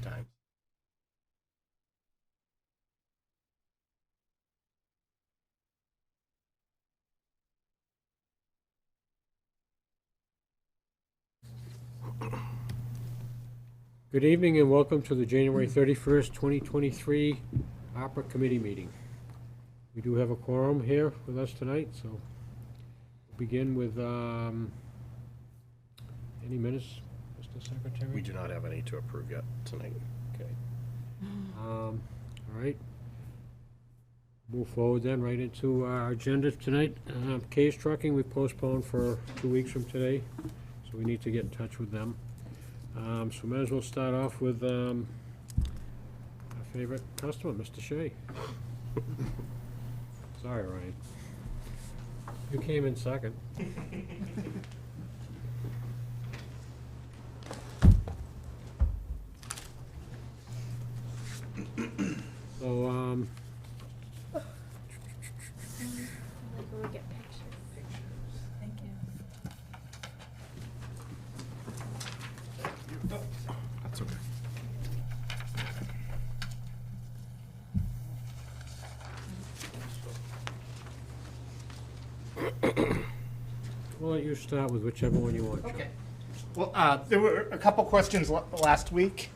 times. Good evening and welcome to the January 31st, 2023 ARPA Committee meeting. We do have a quorum here with us tonight, so we'll begin with any minutes, Mr. Secretary? We do not have any to approve yet tonight. Okay. All right. Move forward then, right into our agenda tonight. Case Trucking, we postponed for 2 weeks from today, so we need to get in touch with them. So might as well start off with our favorite customer, Mr. Shea. Sorry, Ryan. You came in second. So, We'll get pictures. Thank you. That's okay. we'll let you start with whichever one you want. Okay. Well, there were a couple questions last week.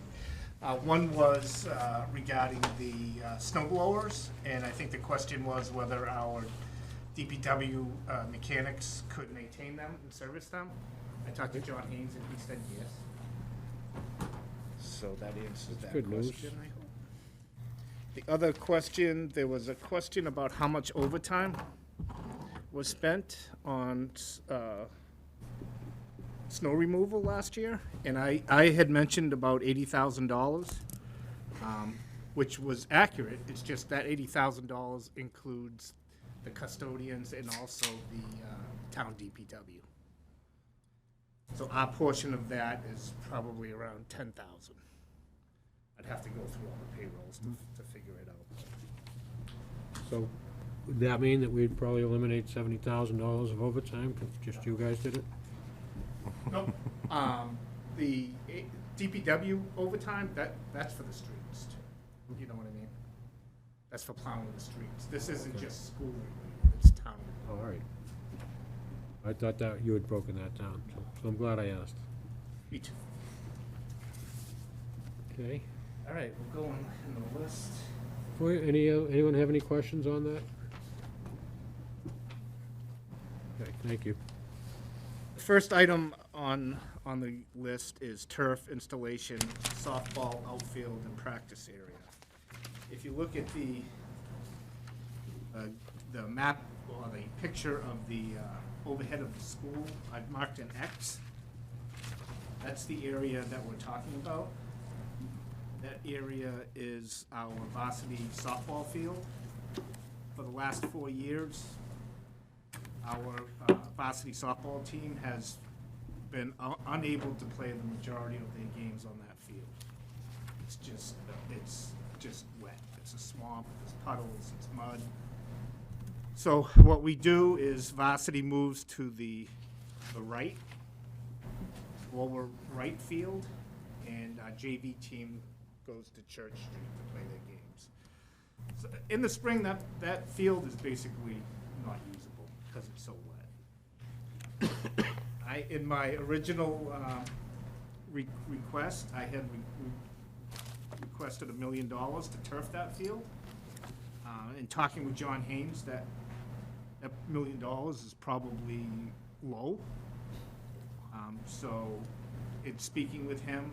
One was regarding the snow blowers, and I think the question was whether our DPW mechanics could maintain them and service them. I talked to John Haynes, and he said yes. So that answers that good news. question, I hope. The other question, there was a question about how much overtime was spent on snow removal last year, and I had mentioned about $80,000, which was accurate. It's just that $80,000 includes the custodians and also the town DPW. So our portion of that is probably around $10,000. I'd have to go through all the payrolls to figure it out. So would that mean that we'd probably eliminate $70,000 of overtime if just you guys did it? Nope. The DPW overtime, that's for the streets too. You know what I mean? That's for plowing the streets. This isn't just school related, it's town. Oh, all right. I thought that you had broken that down, so I'm glad I asked. Me too. Okay. All right, we'll go in the list. Anyone have any questions on that? Okay, thank you. The first item on the list is turf installation, softball outfield and practice area. If you look at the map or the picture of the overhead of the school, I've marked an X. That's the area that we're talking about. That area is our varsity softball field. For the last 4 years, our varsity softball team has been unable to play the majority of their games on that field. It's just wet. It's a swamp, there's puddles, it's mud. So what we do is varsity moves to the right, lower right field, and our JV team goes to Church Street to play their games. So in the spring, that field is basically not usable because it's so wet. In my original request, I had requested $1 million to turf that field. In talking with John Haynes, that $1 million is probably low. So in speaking with him,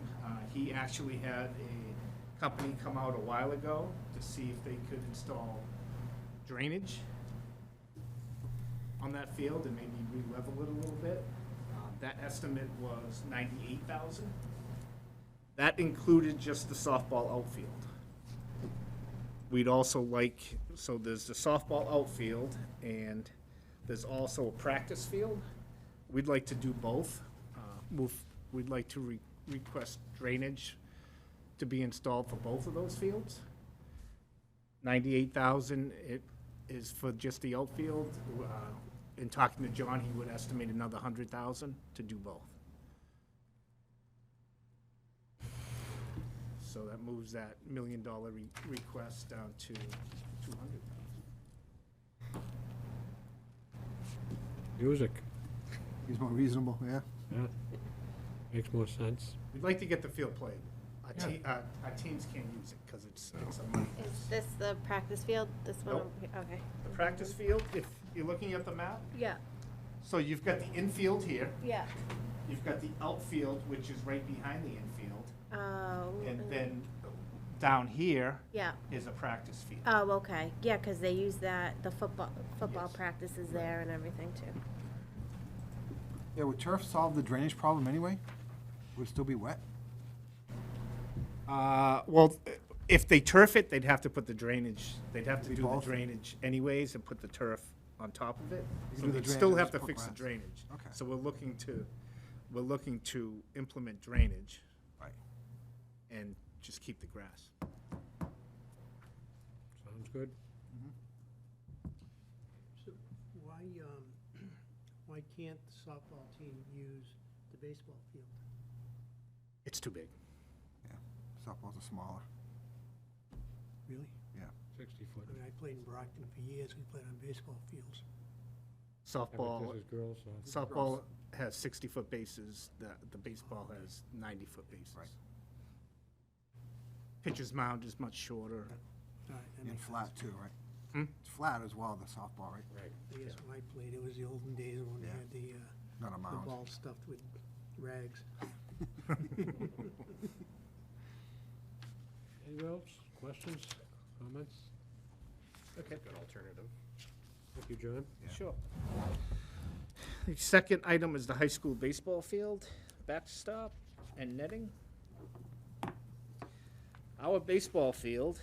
he actually had a company come out a while ago to see if they could install drainage on that field and maybe re-level it a little bit. That estimate was $98,000. That included just the softball outfield. We'd also like, so there's the softball outfield and there's also a practice field. We'd like to do both. We'd like to request drainage to be installed for both of those fields. $98,000 it is for just the outfield. In talking to John, he would estimate another $100,000 to do both. So that moves that $1 million request down to 200,000. Music, He's more reasonable, yeah. yeah, makes more sense. We'd like to get the field played. Yeah. Our teams can't use it because it's a money. Is this the practice field? This one? Nope. over here? Okay. The practice field, if you're looking at the map, Yeah. so you've got the infield here. Yeah. You've got the outfield, which is right behind the infield. Oh. And then down here Yeah. is a practice field. Oh, okay. Yeah, because they use that, the football Yes. practices there and everything too. Yeah, would turf solve the drainage problem anyway? Would it still be wet? Well, if they turf it, they'd have to put the drainage, they'd have to They do the both? drainage anyways and put the turf on top of it. You So do the they'd still drainage, have to just put fix the grass. drainage. Okay. So we're looking to implement drainage Right. and just keep the grass. Sounds good. So why can't the softball team use the baseball field? It's too big. Yeah, softballs are smaller, Really? yeah. 60-foot. I mean, I played in Brockton for years, we played on baseball fields. Softball, This is girls, so. softball has 60-foot bases, the baseball has 90-foot bases. Right. Pitcher's mound is much shorter. All right, that And makes sense. flat too, right? Hmm? It's flat as well, the softball, right? Right. I guess when I played, it was the olden days when they Yeah. had Not a the mound. ball stuffed with rags. Anyone else? Questions, comments? Okay. Good alternative. Thank you, John. Yeah. Sure. The second item is the high school baseball field, backstop and netting. Our baseball field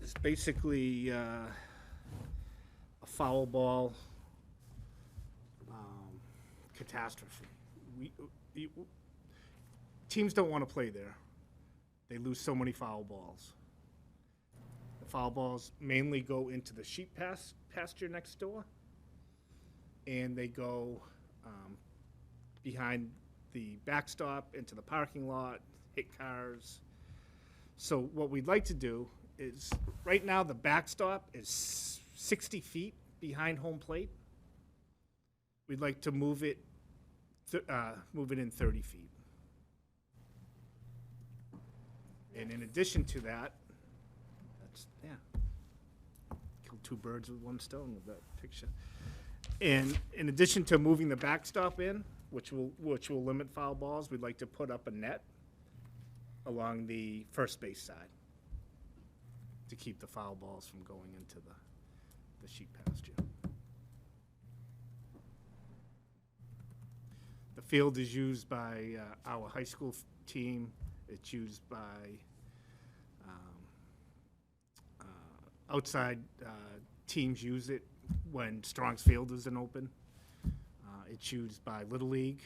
is basically a foul ball catastrophe. Teams don't want to play there. They lose so many foul balls. The foul balls mainly go into the sheep pasture next door, and they go behind the backstop into the parking lot, hit cars. So what we'd like to do is, right now the backstop is 60 feet behind home plate. We'd like to move it in 30 feet. And in addition to that, killed two birds with one stone with that picture. And in addition to moving the backstop in, which will limit foul balls, we'd like to put up a net along the first base side to keep the foul balls from going into the sheep pasture. The field is used by our high school team. It's used by outside teams use it when Strong's Field isn't open. It's used by Little League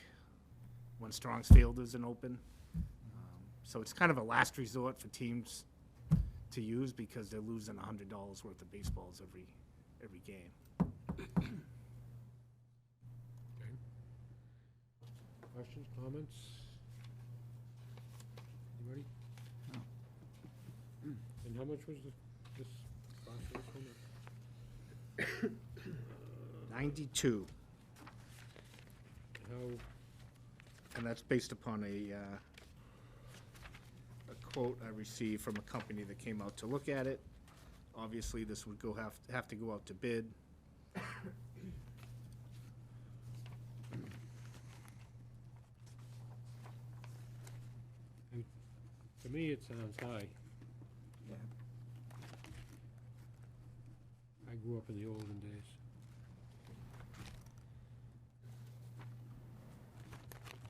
when Strong's Field isn't open. So it's kind of a last resort for teams to use because they're losing $100 worth of baseballs every game. Questions, comments? Anybody? No. And how much was this cost for this one? 92, How, and that's based upon a quote I received from a company that came out to look at it. Obviously, this would have to go out to bid. to me, it sounds high. Yeah. I grew up in the olden days.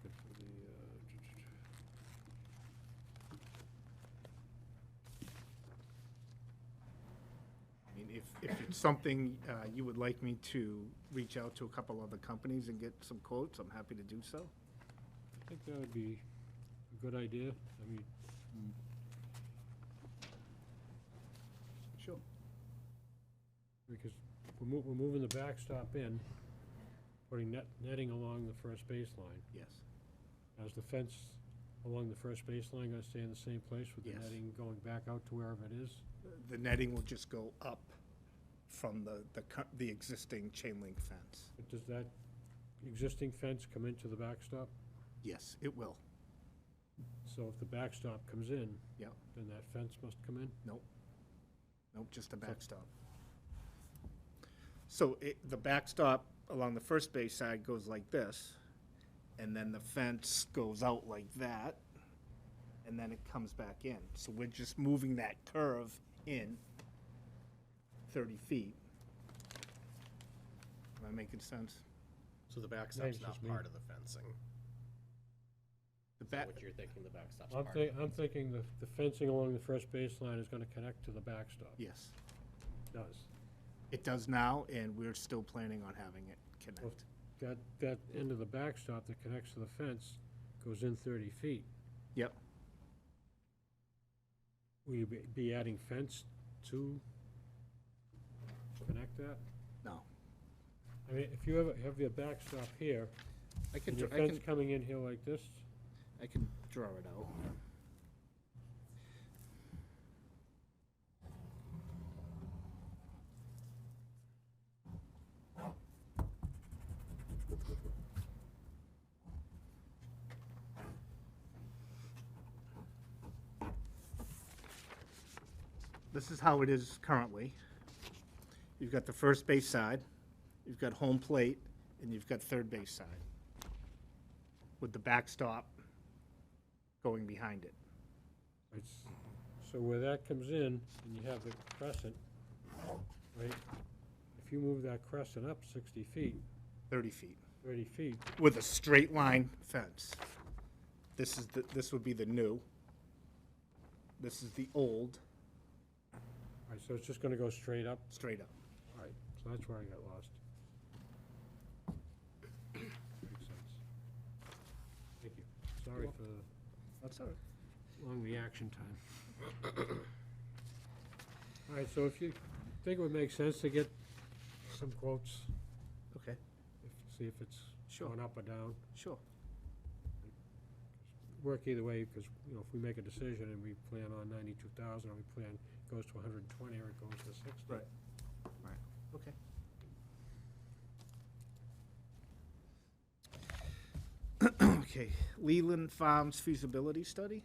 Good for the, I mean, if it's something you would like me to reach out to a couple other companies and get some quotes, I'm happy to do so. I think that would be a good idea. I mean, Sure. because we're moving the backstop in, putting netting along the first baseline. Yes. Is the fence along the first baseline gonna stay in the same place with the Yes. netting going back out to wherever it is? The netting will just go up from the existing chain link fence. But does that existing fence come into the backstop? Yes, it will. So if the backstop comes in, Yep. then that fence must come in? Nope, just a backstop. So the backstop along the first base side goes like this, and then the fence goes out like that, and then it comes back in. So we're just moving that curve in 30 feet. Am I making sense? So the Thanks, backstop's not just me. part of the fencing. The Is that back, what you're thinking the backstop's I'm part of? I'm thinking the fencing along the first baseline is gonna connect to the backstop. yes, Does. it does now, and we're still planning on having it connect. That end of the backstop that connects to the fence goes in 30 feet. Yep. Will you be adding fence to connect that? No. I mean, if you have your backstop here, I and your fence coming in here like this, I can draw it out. This is how it is currently. You've got the first base side, you've got home plate, and you've got third base side, with the backstop going behind it. it's, so where that comes in, and you have the crescent, right? If you move that crescent up 60 feet, 30 feet, 30 feet, with a straight line fence. This would be the new. This is the old, all right, so it's just gonna go straight up? straight up. All right, so that's where I got lost. Makes sense. Thank you. Sorry for the That's all right. long reaction time. All right, so if you think it would make sense to get some quotes, Okay, see if it's Sure. going up or down. sure. Work either way, because, you know, if we make a decision and we plan on 92,000, or we plan it goes to 120, or it goes to 60. Right. Right, okay. Okay, Leland Farms feasibility study.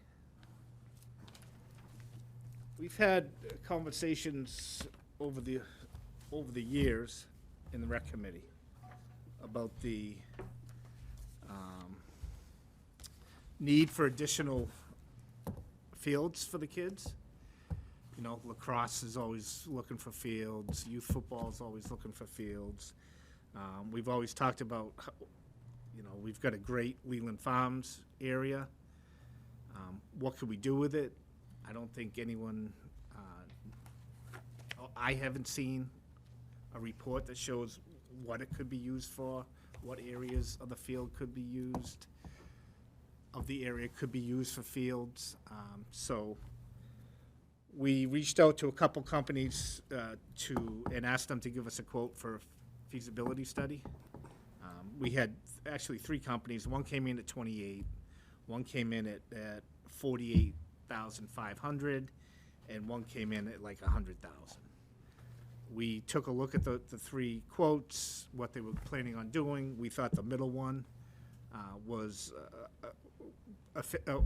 We've had conversations over the years in the rec committee about the need for additional fields for the kids. You know, lacrosse is always looking for fields, youth football is always looking for fields. We've always talked about, you know, we've got a great Leland Farms area. What could we do with it? I don't think anyone, I haven't seen a report that shows what it could be used for, what areas of the field could be used, of the area could be used for fields. So we reached out to a couple companies and asked them to give us a quote for a feasibility study. We had actually 3 companies. One came in at 28, one came in at 48,500, and one came in at like 100,000. We took a look at the 3 quotes, what they were planning on doing. We thought the middle one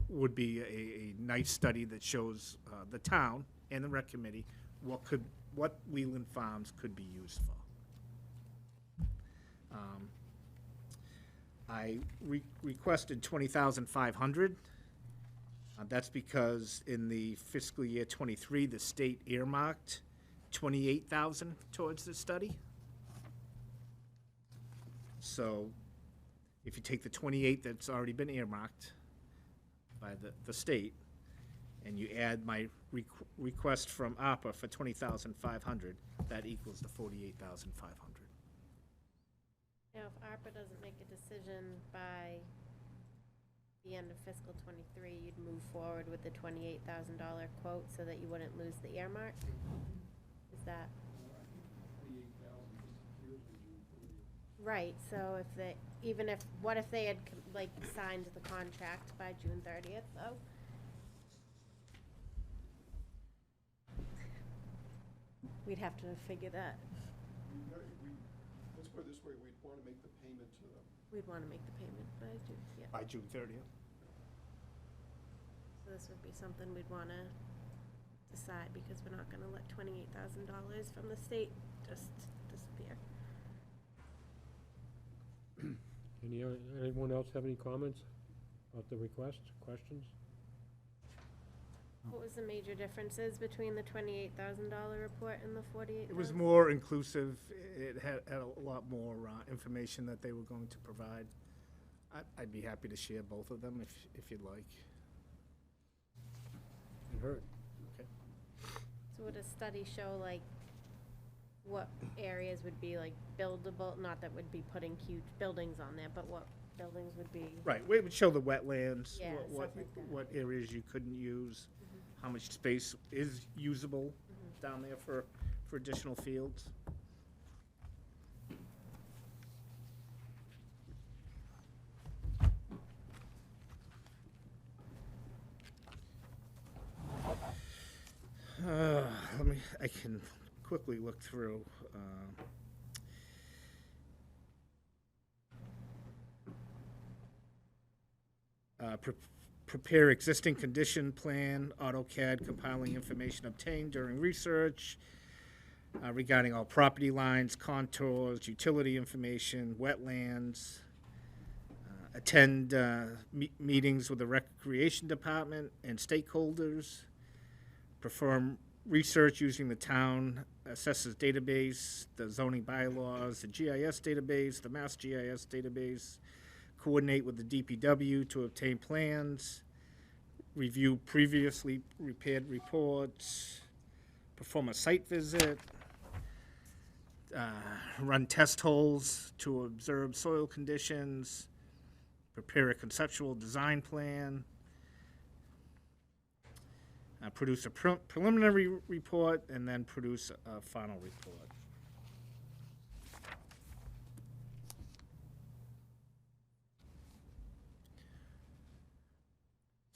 would be a nice study that shows the town and the rec committee what Leland Farms could be used for. I requested 20,500. That's because in the fiscal year '23, the state earmarked 28,000 towards the study. So if you take the 28 that's already been earmarked by the state, and you add my request from ARPA for 20,500, that equals the 48,500. Now, if ARPA doesn't make a decision by the end of fiscal '23, you'd move forward with the $28,000 quote so that you wouldn't lose the earmark? Is that? Right, so if they, even if, what if they had, like, signed the contract by June 30th, though? We'd have to figure that, Let's put it this way, we'd want to make the payment to them. we'd wanna make the payment by June, yeah. By June 30th. So this would be something we'd wanna decide, because we're not gonna let $28,000 from the state just disappear. Anyone else have any comments about the request, questions? What was the major differences between the $28,000 report and the 48,000? It was more inclusive. It had a lot more information that they were going to provide. I'd be happy to share both of them if you'd like. It hurt. Okay. So would a study show, like, what areas would be, like, buildable, not that would be putting huge buildings on there, but what buildings would be? Right, we would show the wetlands, Yeah, what stuff like that. what areas you couldn't use, how much space is usable down there for additional fields. I can quickly look through. Prepare existing condition plan, AutoCAD compiling information obtained during research regarding all property lines, contours, utility information, wetlands. Attend meetings with the Recreation Department and stakeholders. Perform research using the town assessors database, the zoning bylaws, the GIS database, the Mass GIS database. Coordinate with the DPW to obtain plans. Review previously prepared reports. Perform a site visit. Run test holes to observe soil conditions. Prepare a conceptual design plan. Produce a preliminary report, and then produce a final report.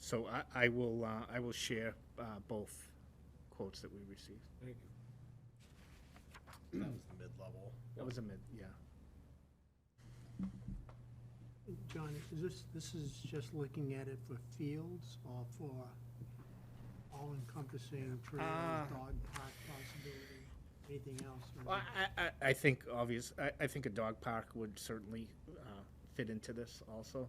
So I will share both quotes that we received. Thank you. That was the mid-level. That was a mid, yeah. John, this is just looking at it for fields or for all-encompassing trails, dog park possibility, anything else? Or is Well, I think I think a dog park would certainly fit into this also.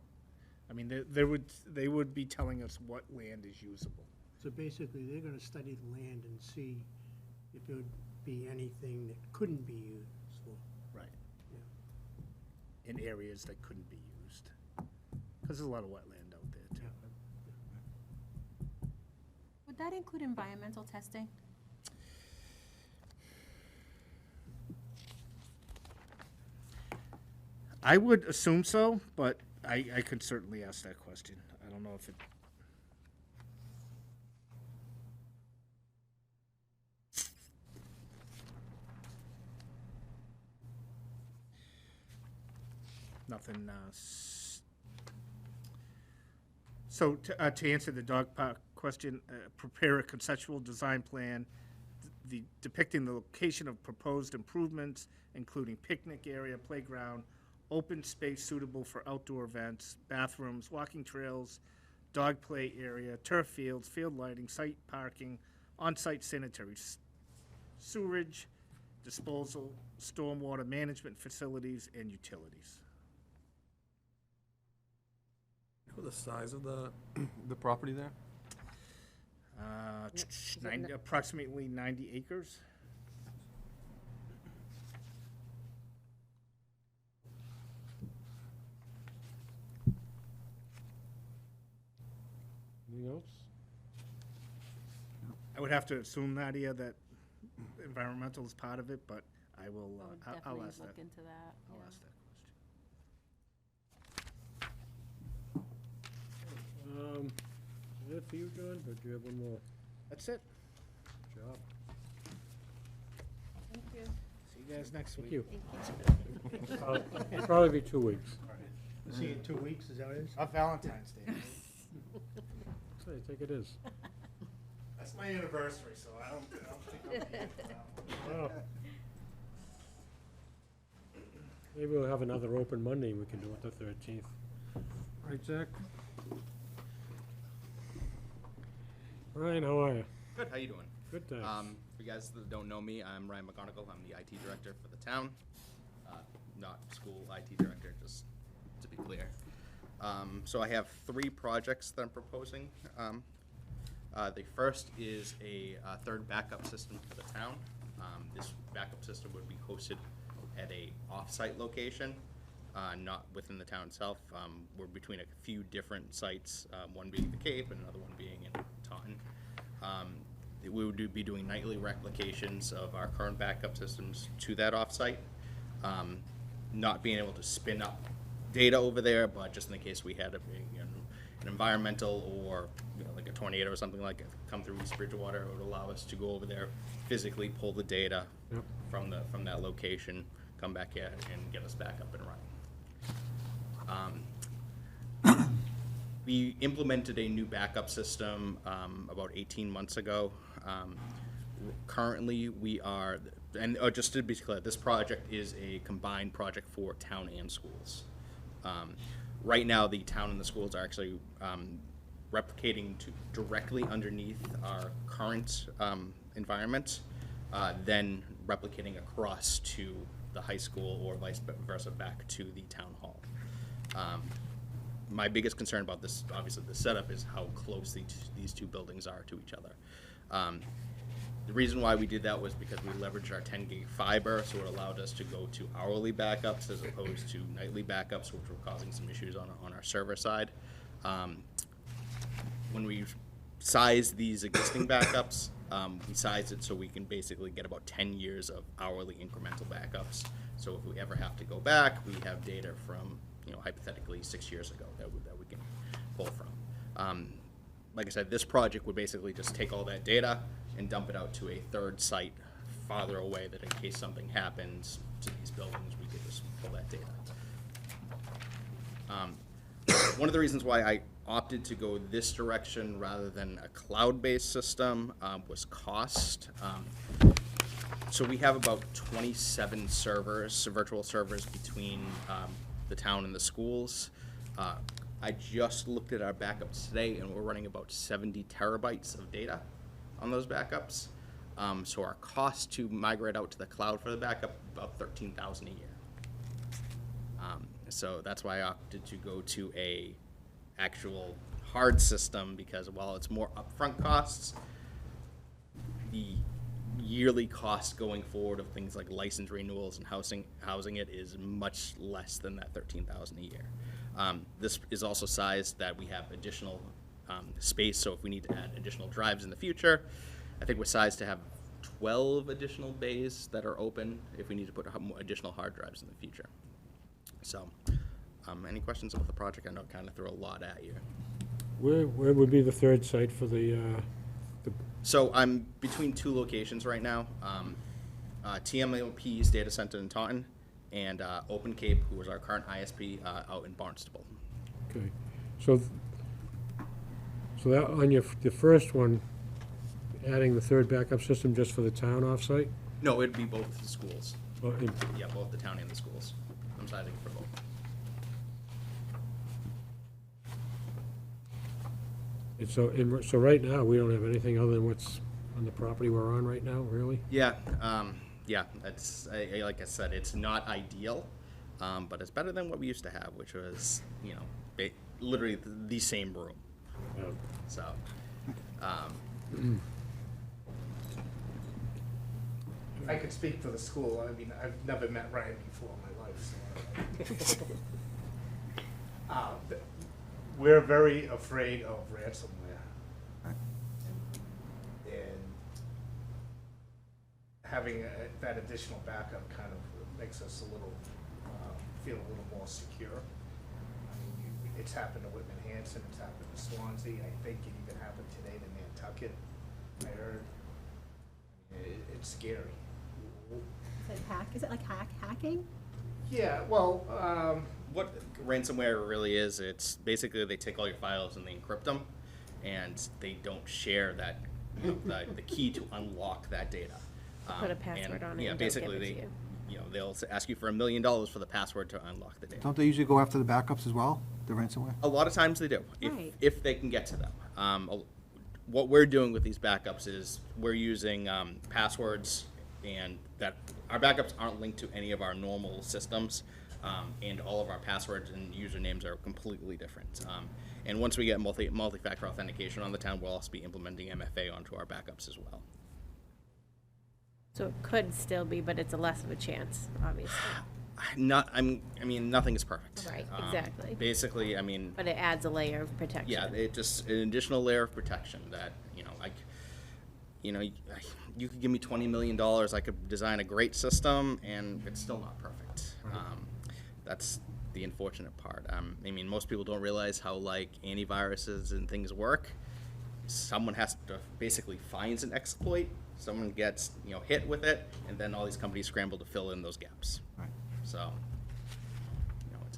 I mean, they would be telling us what land is usable. So basically, they're gonna study the land and see if there would be anything that couldn't be useful. Right. Yeah. In areas that couldn't be used. Because there's a lot of wetland out there, too. Would that include environmental testing? I would assume so, but I could certainly ask that question. I don't know if it. Nothing. So to answer the dog park question, prepare a conceptual design plan depicting the location of proposed improvements, including picnic area, playground, open space suitable for outdoor events, bathrooms, walking trails, dog play area, turf fields, field lighting, site parking, on-site sanitary sewerage, disposal, stormwater management facilities, and utilities. For the size of the property there? Approximately 90 acres. Anything else? I would have to assume, Nadia, that environmental is part of it, but I will, I would I'll definitely ask that. look into that. I'll yeah. ask that Is that for you, John, or do you have one more? That's it. Good job. Thank you. See you you guys next Thank week. you. Thank you. It'll probably be 2 weeks. See you in 2 weeks, is that what it is? Not Valentine's Day. So I think it is. That's my anniversary, so I don't think I'll be here for that one. Well, maybe we'll have another open Monday, we can do it the 13th. Right, Zach? Ryan, how are you? Good, how you doing? Good, thanks. For you guys that don't know me, I'm Ryan McGonigal. I'm the IT director for the town. Not school IT director, just to be clear. So I have 3 projects that I'm proposing. The first is a third backup system for the town. This backup system would be hosted at a off-site location, not within the town itself. We're between a few different sites, one being the Cape and another one being in Taunton. We would be doing nightly replications of our current backup systems to that offsite. Not being able to spin up data over there, but just in the case we had an environmental or like a tornado or something like it come through East Bridgewater, it would allow us to go over there, physically pull the data Yep. from that location, come back here and get us back up and running. We implemented a new backup system about 18 months ago. Currently, we are, and just to be clear, this project is a combined project for town and schools. Right now, the town and the schools are actually replicating directly underneath our current environment, then replicating across to the high school or vice versa back to the town hall. My biggest concern about this, obviously, the setup is how close these 2 buildings are to each other. The reason why we did that was because we leveraged our 10 gig fiber, so it allowed us to go to hourly backups as opposed to nightly backups, which were causing some issues on our server side. When we sized these existing backups, we sized it so we can basically get about 10 years of hourly incremental backups. So if we ever have to go back, we have data from, hypothetically 6 years ago that we can pull from. Like I said, this project would basically just take all that data and dump it out to a third site farther away, that in case something happens to these buildings, we could just pull that data. One of the reasons why I opted to go this direction rather than a cloud-based system was cost. So we have about 27 servers, virtual servers between the town and the schools. I just looked at our backups today, and we're running about 70 terabytes of data on those backups. So our cost to migrate out to the cloud for the backup, about $13,000 a year. So that's why I opted to go to a actual hard system, because while it's more upfront costs, the yearly cost going forward of things like license renewals and housing it is much less than that $13,000 a year. This is also sized that we have additional space, so if we need to add additional drives in the future, I think we're sized to have 12 additional bays that are open if we need to put additional hard drives in the future. So, any questions about the project? I know I kind of threw a lot at you. Where would be the third site for the So I'm between 2 locations right now. TMLP's data center in Taunton, and Open Cape, who is our current ISP, out in Barnstable. okay, so that on the first one, adding the third backup system just for the town offsite? No, it'd be both the schools. Or in- Yeah, both the town and the schools. I'm sizing for both. And so right now, we don't have anything other than what's on the property we're on right now, really? Yeah, that's like I said, it's not ideal, but it's better than what we used to have, which was, literally the same room. Yeah. So, If I could speak for the school, I mean, I've never met Ryan before in my life, so. We're very afraid of ransomware. And having that additional backup kind of makes us a little, feel a little more secure. I mean, it's happened to Whitman Hanson, it's happened to Swansea, I think it even happened today to Nantucket, I heard. It's scary. Like is it like hacking? Yeah, well, What ransomware really is, it's basically they take all your files and they encrypt them, and they don't share that, the key to unlock that data. Put a password on it Yeah, and don't give basically it to they, you. they'll ask you for $1 million for the password to unlock the data. Don't they usually go after the backups as well, the ransomware? A lot of times they do, Right. if they can get to them. What we're doing with these backups is we're using passwords, and that our backups aren't linked to any of our normal systems, and all of our passwords and usernames are completely different. And once we get multi-factor authentication on the town, we'll also be implementing MFA onto our backups as well. So it could still be, but it's a less of a chance, obviously. Nothing is perfect. Right, exactly. Basically, I mean, But it adds a layer of protection. yeah, it just an additional layer of protection that, you could give me $20 million, I could design a great system, and it's still not perfect. That's the unfortunate part. Most people don't realize how antiviruses and things work. Someone has to basically finds an exploit, someone gets hit with it, and then all these companies scramble to fill in those gaps. Right. So,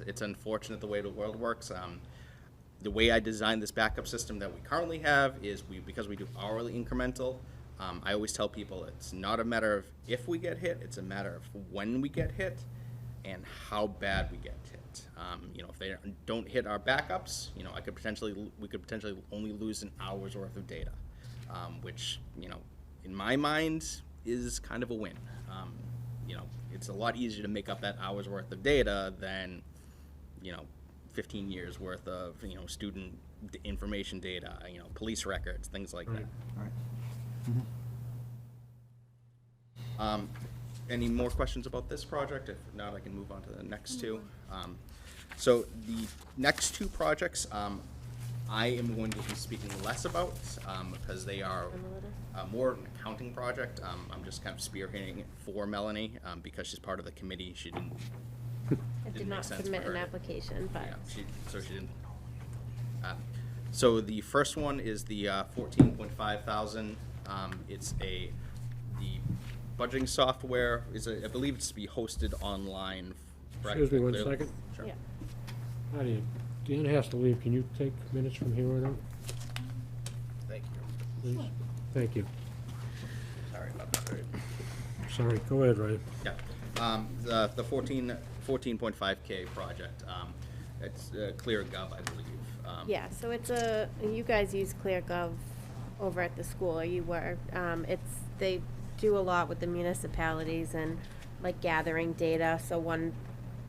it's unfortunate the way the world works. The way I designed this backup system that we currently have is because we do hourly incremental. I always tell people it's not a matter of if we get hit, it's a matter of when we get hit and how bad we get hit. If they don't hit our backups, we could potentially only lose an hour's worth of data, which, in my mind is kind of a win. It's a lot easier to make up that hour's worth of data than, 15 years worth of, student information data, police records, things like that. All right. Any more questions about this project? If not, I can move on to the next two. So the next two projects, I am going to be speaking less about because they are more an accounting project. I'm just kind of spearheading it for Melanie because she's part of the committee. She didn't. I did make not sense submit for her an to- application, but Yeah, she didn't. So the first one is the 14.5 thousand. It's the budgeting software I believe it's to be hosted online. correct? Excuse me one Clearly? second. Sure. yeah. Nadia, Dan has to leave. Can you take minutes from here on out, Thank you. please? Thank you. Sorry about that. Sorry, go ahead, Ryan. Yeah. The 14.5K project. It's ClearGov, I believe. Yeah, so you guys use ClearGov over at the school, or you were. They do a lot with the municipalities and gathering data. So one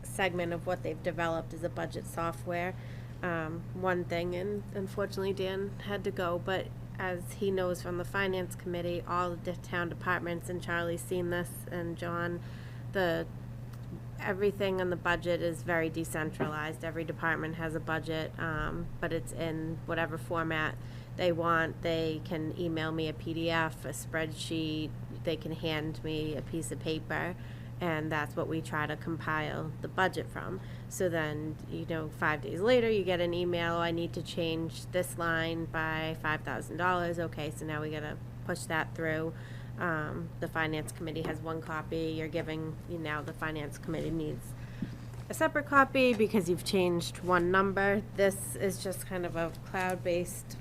segment of what they've developed is a budget software. One thing, and unfortunately Dan had to go, but as he knows from the finance committee, all of the town departments, and Charlie's seen this, and John, everything on the budget is very decentralized. Every department has a budget, but it's in whatever format they want. They can email me a PDF, a spreadsheet, they can hand me a piece of paper, and that's what we try to compile the budget from. So then, 5 days later, you get an email, I need to change this line by $5,000. Okay, so now we gotta push that through. The finance committee has one copy, you're giving, now the finance committee needs a separate copy because you've changed one number. This is just kind of a cloud-based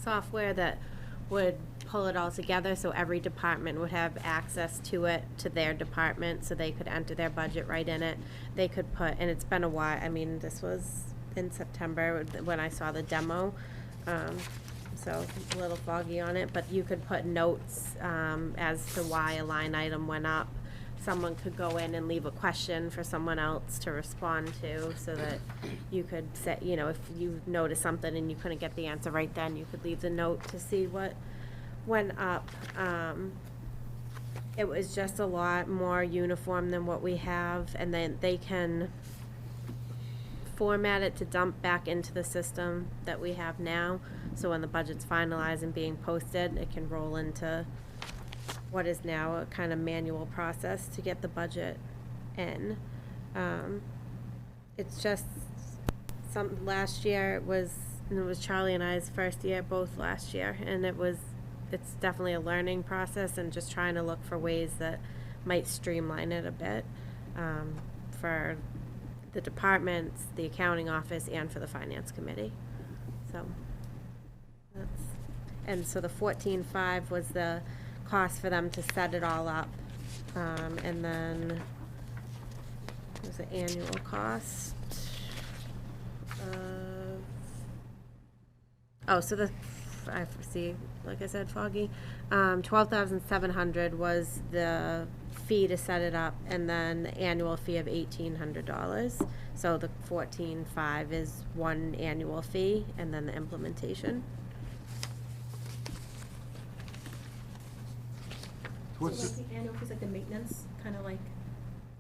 software that would pull it all together, so every department would have access to it, to their department, so they could enter their budget right in it. They could put, and it's been a while, this was in September when I saw the demo, so a little foggy on it, but you could put notes as to why a line item went up. Someone could go in and leave a question for someone else to respond to, so that you could say, if you noticed something and you couldn't get the answer right then, you could leave the note to see what went up. It was just a lot more uniform than what we have, and then they can format it to dump back into the system that we have now, so when the budget's finalized and being posted, it can roll into what is now a kind of manual process to get the budget in. It's just last year it was Charlie and I's first year, both last year, and it was it's definitely a learning process and just trying to look for ways that might streamline it a bit, for the departments, the accounting office, and for the finance committee. So, and so the 14.5 was the cost for them to set it all up. And then there's the annual cost. So I see, like I said, foggy. 12,700 was the fee to set it up, and then the annual fee of $1,800. So the 14.5 is one annual fee, and then the implementation. What's So like the annual fees, like the maintenance, kind of like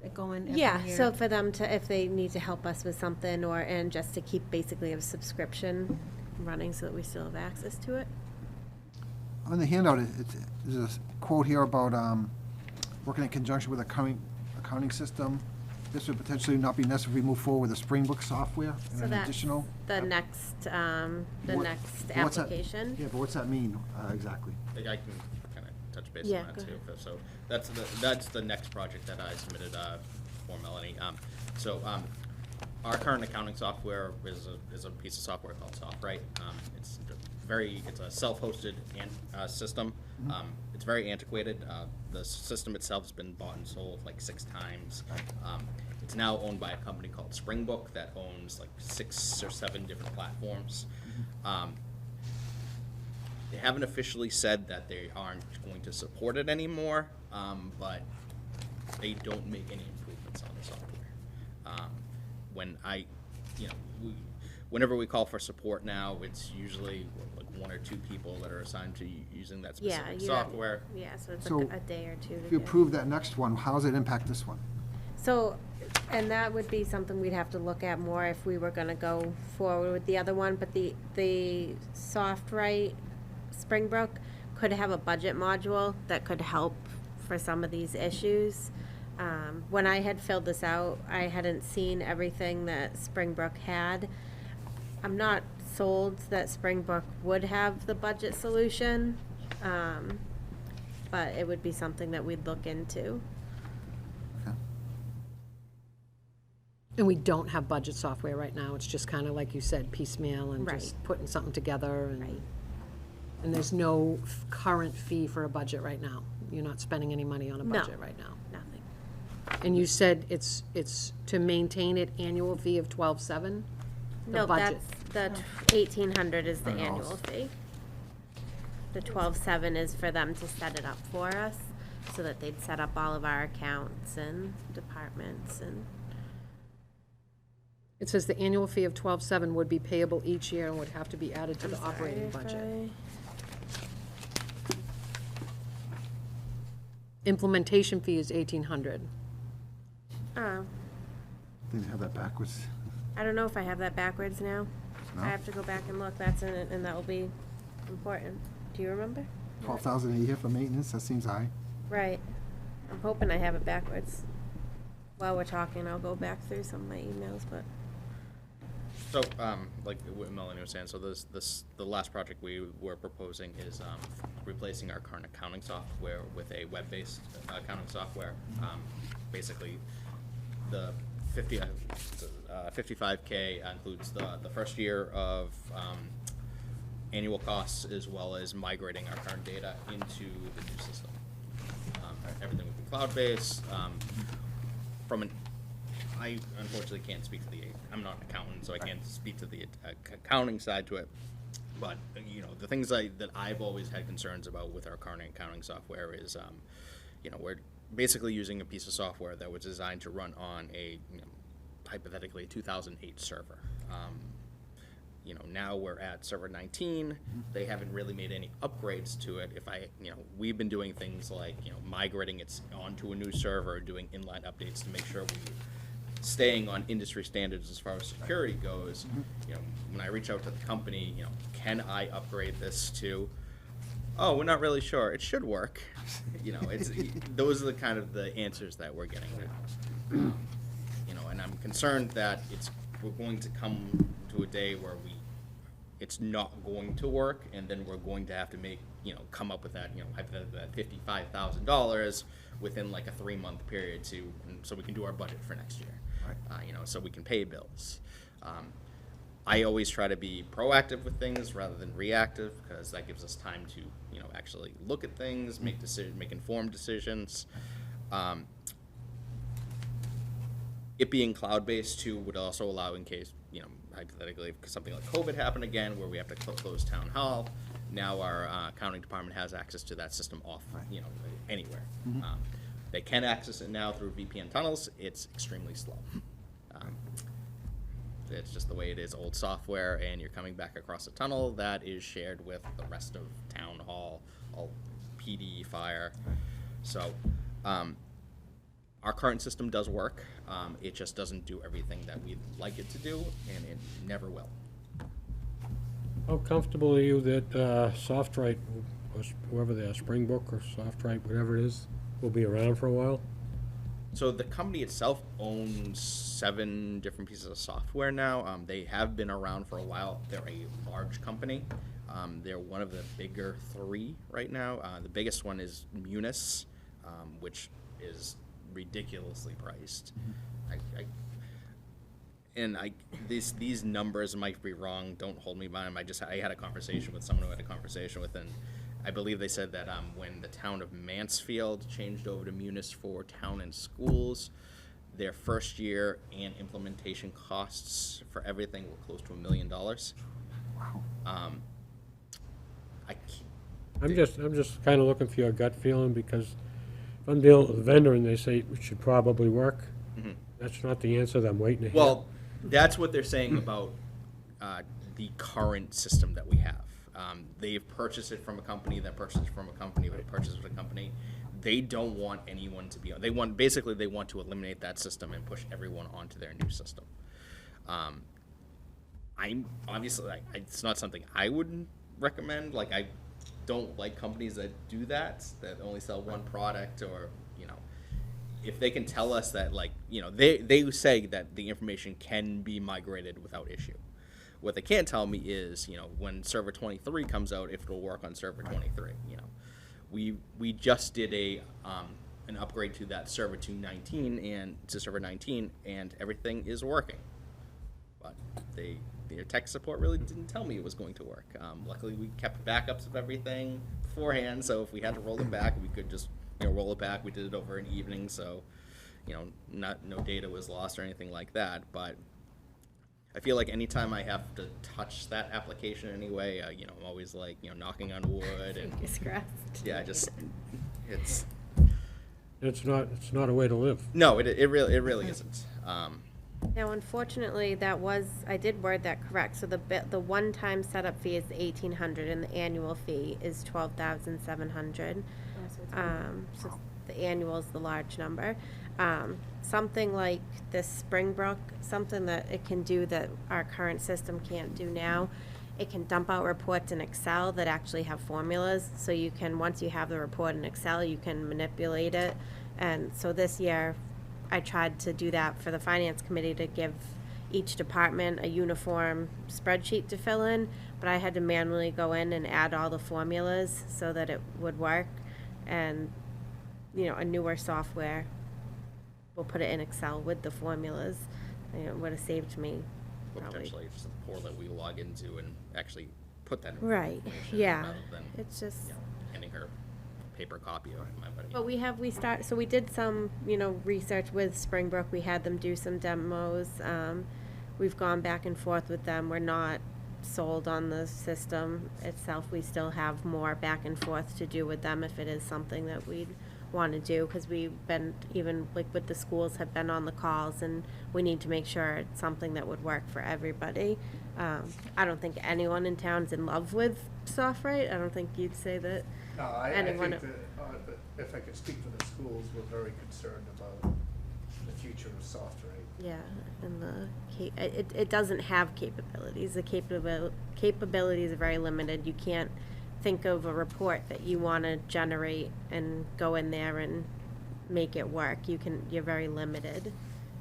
that go in every Yeah, year? so for them to, if they need to help us with something, and just to keep basically a subscription running so that we still have access to it. On the handout, there's a quote here about working in conjunction with accounting system. This would potentially not be necessary if we move forward with the Springbrook software and So an that's additional. the next, What- next what's that- application. Yeah, but what's that mean exactly? I can kind of touch base Yeah, on that go too. ahead. So that's the next project that I submitted for Melanie. Our current accounting software is a piece of software called SoftWrite. It's a self-hosted system. It's very antiquated. The system itself has been bought and sold like 6 times. It's now owned by a company called Springbrook that owns like 6 or 7 different platforms. They haven't officially said that they aren't going to support it anymore, but they don't make any improvements on the software. Whenever we call for support now, it's usually like 1 or 2 people that are assigned to using that Yeah, specific you software. Yeah, so it's So, like a day or two to If you get. approve that next one, how does it impact this one? So, and that would be something we'd have to look at more if we were gonna go forward with the other one, but the SoftWrite Springbrook could have a budget module that could help for some of these issues. When I had filled this out, I hadn't seen everything that Springbrook had. I'm not sold that Springbrook would have the budget solution, but it would be something that we'd look into. And we don't have budget software right now. It's just kind of like you said, piecemeal and Right. just putting something together. And, Right. and there's no current fee for a budget right now. You're not spending any money on a No. budget right now. Nothing. And you said it's to maintain it, annual fee of 12.7? No, budget. that's, the 1,800 is the I know. annual fee. The 12.7 is for them to set it up for us, so that they'd set up all of our accounts and departments and, It says the annual fee of 12.7 would be payable each year and would have to be added to I'm the sorry operating if budget. Implementation fee is 1,800. Oh, Didn't have that backwards. I don't know if I have that backwards now. No? I have to go back and look, that's in it, and that will be important. Do you remember? 12,000 a year for maintenance, that seems high. Right. I'm hoping I have it backwards. While we're talking, I'll go back through some of my emails, but. So, like what Melanie was saying, so the last project we were proposing is replacing our current accounting software with a web-based accounting software. Basically, the 55K includes the first year of annual costs, as well as migrating our current data into the new system. Everything would be cloud-based. I unfortunately can't speak to I'm not an accountant, so I can't speak to the accounting side to it. But, the things that I've always had concerns about with our current accounting software is, we're basically using a piece of software that was designed to run on a, hypothetically, 2008 server. Now we're at server 19. They haven't really made any upgrades to it. We've been doing things like, migrating it onto a new server, doing inline updates to make sure we're staying on industry standards as far as security goes. When I reach out to the company, can I upgrade this to, oh, we're not really sure. It should work. Those are the kind of the answers that we're getting now. And I'm concerned that we're going to come to a day where it's not going to work, and then we're going to have to make, come up with that, hypothetically, that $55,000 within like a 3-month period so we can do our budget for next year. Right. So we can pay bills. I always try to be proactive with things rather than reactive, because that gives us time to, actually look at things, make informed decisions. It being cloud-based too would also allow, in case, hypothetically, if something like COVID happened again, where we have to close town hall, now our accounting department has access to that system off, anywhere. They can access it now through VPN tunnels. It's extremely slow. It's just the way it is, old software, and you're coming back across a tunnel that is shared with the rest of town hall, all PD, fire. So, our current system does work. It just doesn't do everything that we'd like it to do, and it never will. How comfortable are you that Softrite, or whoever they are, Springbrook or Softrite, whatever it is, will be around for a while? So the company itself owns 7 different pieces of software now. They have been around for a while. They're a large company. They're one of the bigger 3 right now. The biggest one is Munis, which is ridiculously priced. These numbers might be wrong. Don't hold me by them. I had a conversation with someone who had a conversation with, and I believe they said that when the town of Mansfield changed over to Munis for town and schools, their first year and implementation costs for everything were close to $1 million. Wow. I'm just kind of looking for your gut feeling, because if I'm dealing with a vendor and they say it should probably work, that's not the answer that I'm waiting to hear. Well, that's what they're saying about the current system that we have. They've purchased it from a company that purchased it from a company that purchased it from a company. They don't want anyone to be on. They want to eliminate that system and push everyone onto their new system. I'm obviously it's not something I would recommend. Like, I don't like companies that do that only sell one product, or if they can tell us that, they say that the information can be migrated without issue. What they can't tell me is, when server 23 comes out, if it'll work on server 23. We just did an upgrade to that server to 19 and to server 19, and everything is working. But their tech support really didn't tell me it was going to work. Luckily, we kept backups of everything beforehand, so if we had to roll it back, we could just roll it back. We did it over an evening, so no data was lost or anything like that. But I feel like anytime I have to touch that application anyway, I'm always knocking on wood and Fingers crossed. yeah, it's It's not a way to live. no, it really isn't. Now, unfortunately, I did word that correct. So the one-time setup fee is $1,800, and the annual fee is $12,700. So the annual is the large number. Something like this Springbrook, something that it can do that our current system can't do now. It can dump out reports in Excel that actually have formulas. So you can, once you have the report in Excel, you can manipulate it. And so this year, I tried to do that for the finance committee, to give each department a uniform spreadsheet to fill in, but I had to manually go in and add all the formulas so that it would work. And, a newer software will put it in Excel with the formulas. It would have saved me But probably. potentially just a portal that we log into and actually put that Right, information yeah. rather than It's just. handing her a paper copy of my buddy. But we did some, research with Springbrook. We had them do some demos. We've gone back and forth with them. We're not sold on the system itself. We still have more back and forth to do with them if it is something that we'd want to do, because we've been, even like with the schools, have been on the calls, and we need to make sure it's something that would work for everybody. I don't think anyone in town's in love with Softrite. I don't think you'd say that. No, I Anyone- think that, if I could speak for the schools, we're very concerned about the future of Softrite. Yeah, and it doesn't have capabilities. The capabilities are very limited. You can't think of a report that you want to generate and go in there and make it work. You're very limited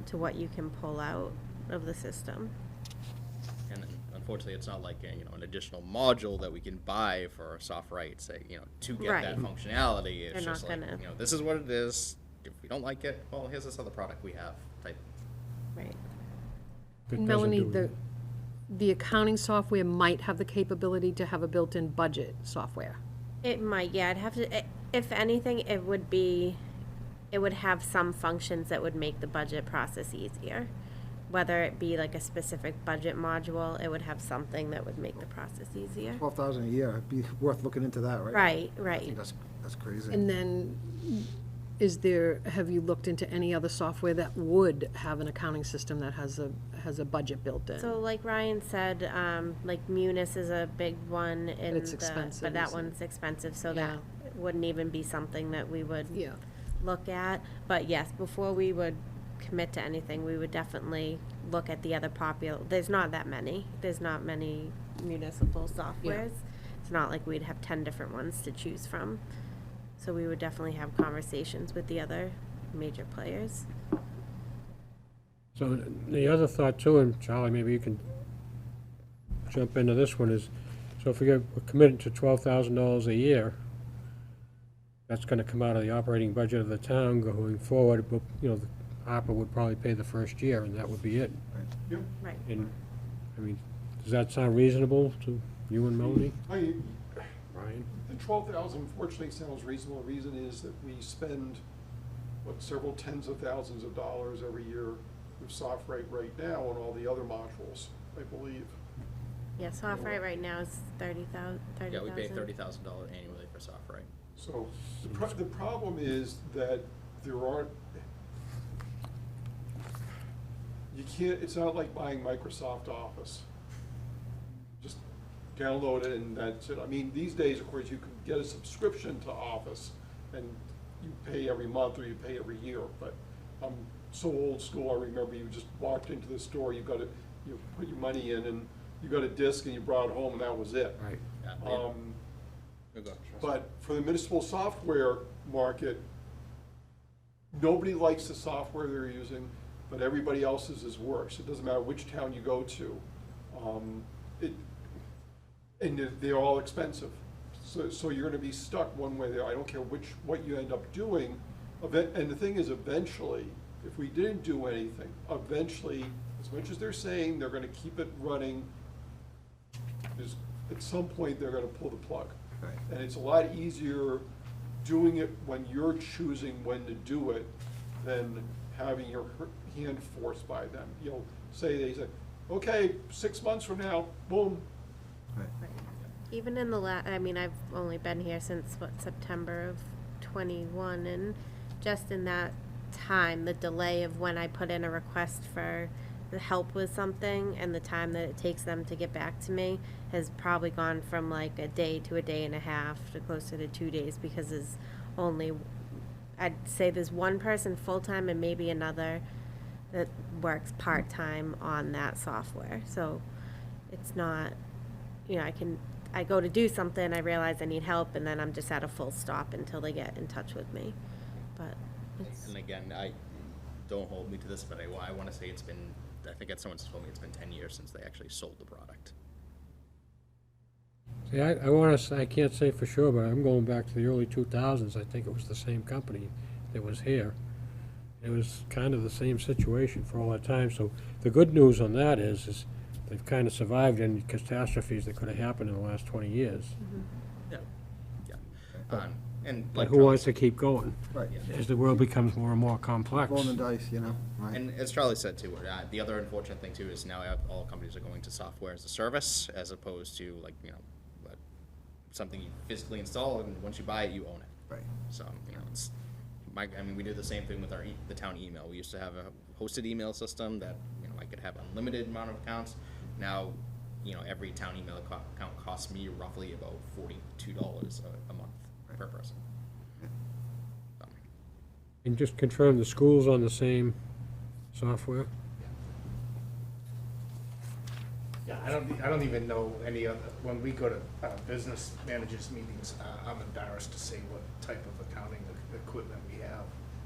to what you can pull out of the system. And then, unfortunately, it's not like an additional module that we can buy for our software, say, to get that Right. functionality. It's They're just not like, gonna- this is what it is. If we don't like it, well, here's this other product we have type. Right. That doesn't Melanie, do the accounting software might have the capability to have a built-in budget software. It might, yeah, I'd have to, if anything, it would have some functions that would make the budget process easier. Whether it be like a specific budget module, it would have something that would make the process easier. 12,000 a year, it'd be worth looking into that, right? Right, I right. think that's crazy. And then, have you looked into any other software that would have an accounting system that has a budget built in? So like Ryan said, like Munis is a big one in it's expensive, but that isn't it? one's expensive, so that wouldn't even be something that we would Yeah. look at. But yes, before we would commit to anything, we would definitely look at the other popular, there's not that many. There's not many municipal softwares. It's not like we'd have 10 different ones to choose from. So we would definitely have conversations with the other major players. So the other thought too, and Charlie, maybe you can jump into this one, is, so if we're committed to $12,000 a year, that's gonna come out of the operating budget of the town going forward, but, the ARPA would probably pay the first year, and that would be it. Right. And, I mean, does that sound reasonable to you and Melanie? Ryan? The 12,000 unfortunately sounds reasonable. The reason is that we spend, several tens of thousands of dollars every year with software right now on all the other modules, I believe. Yeah, software right now is 30,000. Yeah, we pay $30,000 annually for software. So the problem is that there aren't, you can't, it's not like buying Microsoft Office. Just download it and that's it. I mean, these days, of course, you can get a subscription to Office and you pay every month or you pay every year, but I'm so old school, I remember you just walked into the store, you put your money in and you got a disc and you brought it home and that was it. Right. Yeah. Go. But for the municipal software market, nobody likes the software they're using, but everybody else's is worse. It doesn't matter which town you go to. And they're all expensive. So you're gonna be stuck one way or the other. I don't care what you end up doing. And the thing is, eventually, if we didn't do anything, eventually, as much as they're saying they're gonna keep it running, at some point, they're gonna pull the plug. Right. And it's a lot easier doing it when you're choosing when to do it than having your hand forced by them. They say, okay, 6 months from now, boom. Right. Even in I've only been here since, September of 21, and just in that time, the delay of when I put in a request for the help with something and the time that it takes them to get back to me has probably gone from like a day to a day and a half to closer to 2 days, because I'd say there's one person full-time and maybe another that works part-time on that software. So it's not, I go to do something, I realize I need help, and then I'm just at a full stop until they get in touch with me. But it's, And again, don't hold me to this, but I want to say I think someone told me it's been 10 years since they actually sold the product. See, I can't say for sure, but I'm going back to the early 2000s. I think it was the same company that was here. It was kind of the same situation for all that time. So the good news on that is they've kind of survived any catastrophes that could have happened in the last 20 years. Yeah. And But like who Charlie wants to said- keep going Right. as the world becomes more and more complex? Rolling the dice, right. And as Charlie said too, the other unfortunate thing too is now all companies are going to software as a service as opposed to something you physically install, and once you buy it, you own it. Right. So we do the same thing with the town email. We used to have a hosted email system that I could have unlimited amount of accounts. Now, every town email account costs me roughly about $42 a month per person. And just confirm the school's on the same software? Yeah, I don't even know any other, when we go to business managers meetings, I'm embarrassed to say what type of accounting equipment we have,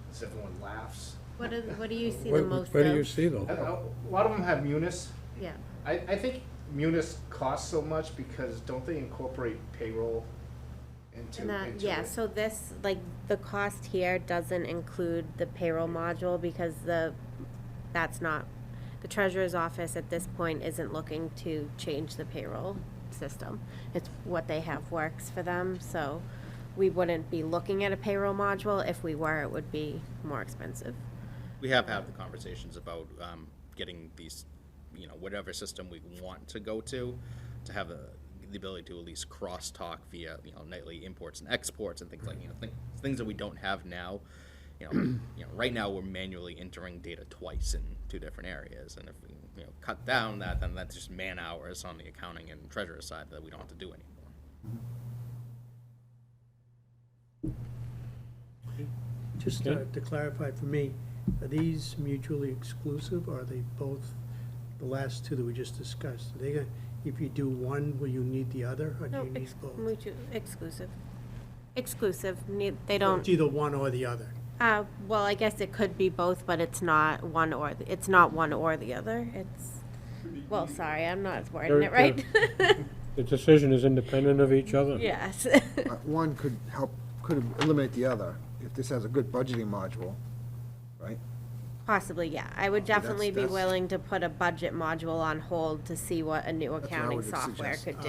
because everyone laughs. what do you see the Where most where do of? you see those? A lot of them have Munis. Yeah. I think Munis costs so much because don't they incorporate payroll into Yeah, it? so this, like, the cost here doesn't include the payroll module because that's not, the treasurer's office at this point isn't looking to change the payroll system. It's what they have works for them, so we wouldn't be looking at a payroll module. If we were, it would be more expensive. We have had the conversations about getting these, whatever system we want to go to have the ability to at least cross-talk via, nightly imports and exports and things like, things that we don't have now. Right now we're manually entering data twice in 2 different areas, and if we, cut down that, then that's just man hours on the accounting and treasurer side that we don't have to do anymore. Just Okay. to clarify for me, are these mutually exclusive, or are they both, the last two that we just discussed? Are they gonna, if you do one, will you need the other, or do No, you need both? exclusive. Exclusive, they So don't, It's either one or the other. well, I guess it could be both, but it's not one or the other. It's, well, sorry, I'm not wording it right. The decision is independent of each other? Yes. One could eliminate the other if this has a good budgeting module, right? Possibly, yeah. I would that's- definitely be that's- willing to put a budget module on hold to see what a new what I accounting would software suggest. could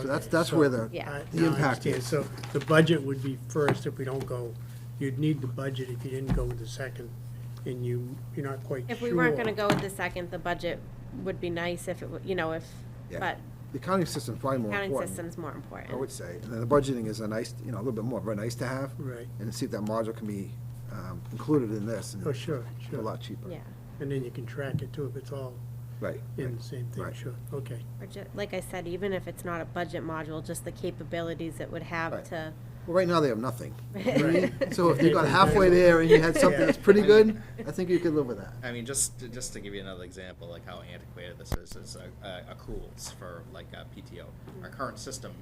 do. So that's where the, Yeah. the Now I impact understand. is. So the budget would be first if we don't go, you'd need the budget if you didn't go with the second, and you're not quite sure. If we weren't gonna go with the second, the budget would be nice if it, Yeah. but The accounting system's probably more accounting important, system's more I would important. say. And then the budgeting is a nice, a little bit more of a nice to have. Right. And see if that module can be included in this. And Oh, sure, it's sure. a lot cheaper. Yeah. And then you can track it too, if it's all Right. in the same thing, Right. sure, okay. Or like I said, even if it's not a budget module, just the capabilities it would have Right. to. Well, right now they have nothing. Right. So if you got halfway there and you had something Yeah. that's pretty good, I think you could live with that. I mean, just to give you another example, like how antiquated this is accruals for like PTO. Our current system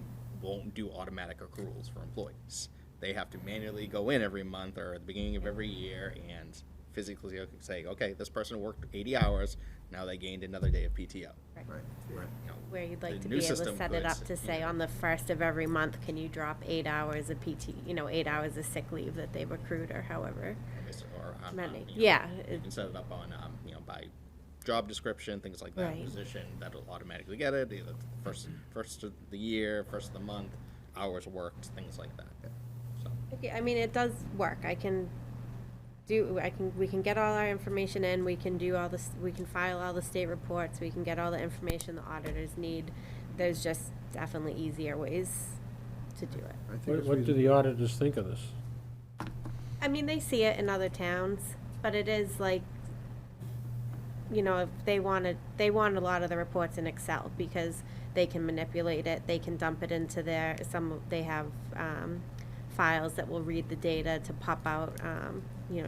won't do automatic accruals for employees. They have to manually go in every month or at the beginning of every year and physically say, okay, this person worked 80 hours, now they gained another day of PTO. Right, right. Where you'd The like to new be able to system set it could, up to say on the first of every month, can you drop 8 hours of 8 hours of sick leave that they've accrued or however Or many. you know, Yeah. You can set it up on, by job description, things like that, Right. position, that'll automatically get it, either first of the year, first of the month, hours worked, things like that. So, Okay, I mean, it does work. We can get all our information in, we can do all this, we can file all the state reports, we can get all the information the auditors need. There's just definitely easier ways to do it. I think What it's what do reasonable. the auditors think of this? I mean, they see it in other towns, but it is like, if they want a lot of the reports in Excel because they can manipulate it, they can dump it into they have, files that will read the data to pop out,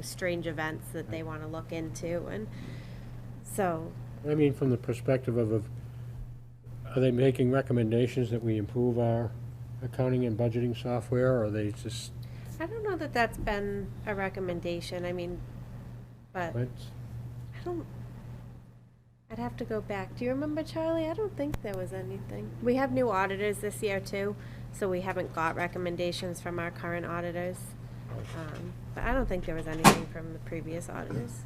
strange events that they want to look into, and so, I mean, from the perspective of, are they making recommendations that we improve our accounting and budgeting software, or are they just, I don't know that that's been a recommendation, I mean, but what? I'd have to go back. Do you remember, Charlie? I don't think there was anything. We have new auditors this year too, so we haven't got recommendations from our current auditors. But I don't think there was anything from the previous auditors.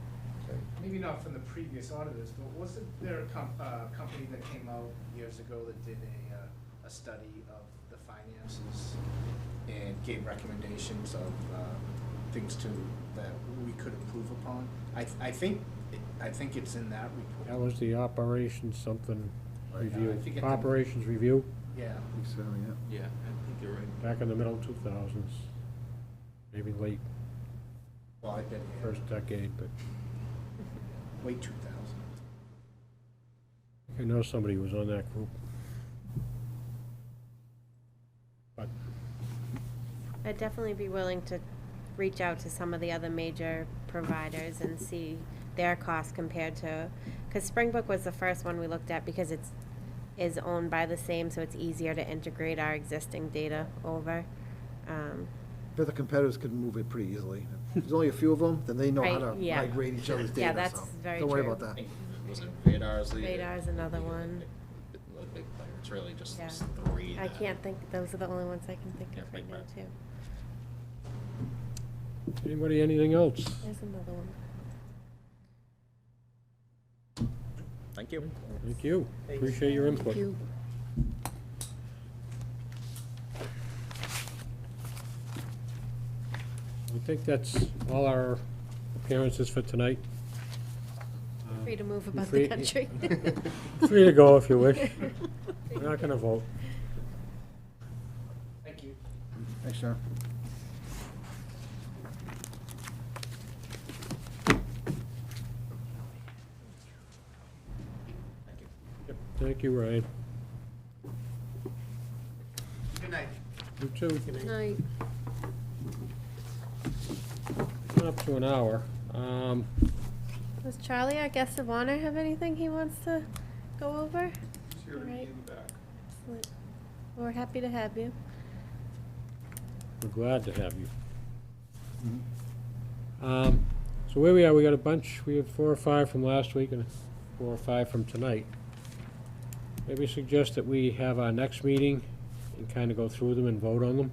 Maybe not from the previous auditors, but wasn't there a company that came out years ago that did a study of the finances and gave recommendations of things that we could improve upon? I think it's in that report. That was the operations something Right, I review, think it- operations review, Yeah. I think so, yeah. Yeah, I think you're right. back in the middle 2000s, maybe late Well, I bet first decade, but late 2000s. I know somebody who was on that group. But I'd definitely be willing to reach out to some of the other major providers and see their costs compared to, because Springbrook was the first one we looked at because is owned by the same, so it's easier to integrate our existing data over. But the competitors could move it pretty easily. If there's only a few of them, then they know how Right, to yeah. migrate each other's data. Yeah, that's so very Don't worry true. about I that. think, was it Radar's the? Radar's another one. really big player. It's really just Yeah. those three. I that- can't think, those are the only ones I can think Yeah, of right big now, bet. too. Anybody, anything else? There's another one. Thank you. Thank you. Thanks. Appreciate your input. Thank you. I think that's all our appearances for tonight. Free to move about free- the country. Free to go if you wish. We're not gonna vote. Thank you. Thanks, Sharon. Thank you. Yep, thank you, Ryan. Good night. You too. Night. Coming up to an hour. Does Charlie, our guest of honor, have anything he wants to go over? He's here to be Alright. in the back. Excellent. We're happy to have you. We're glad to have you. So where we are, we got a bunch, we have 4 or 5 from last week and 4 or 5 from tonight. Maybe suggest that we have our next meeting and kind of go through them and vote on them,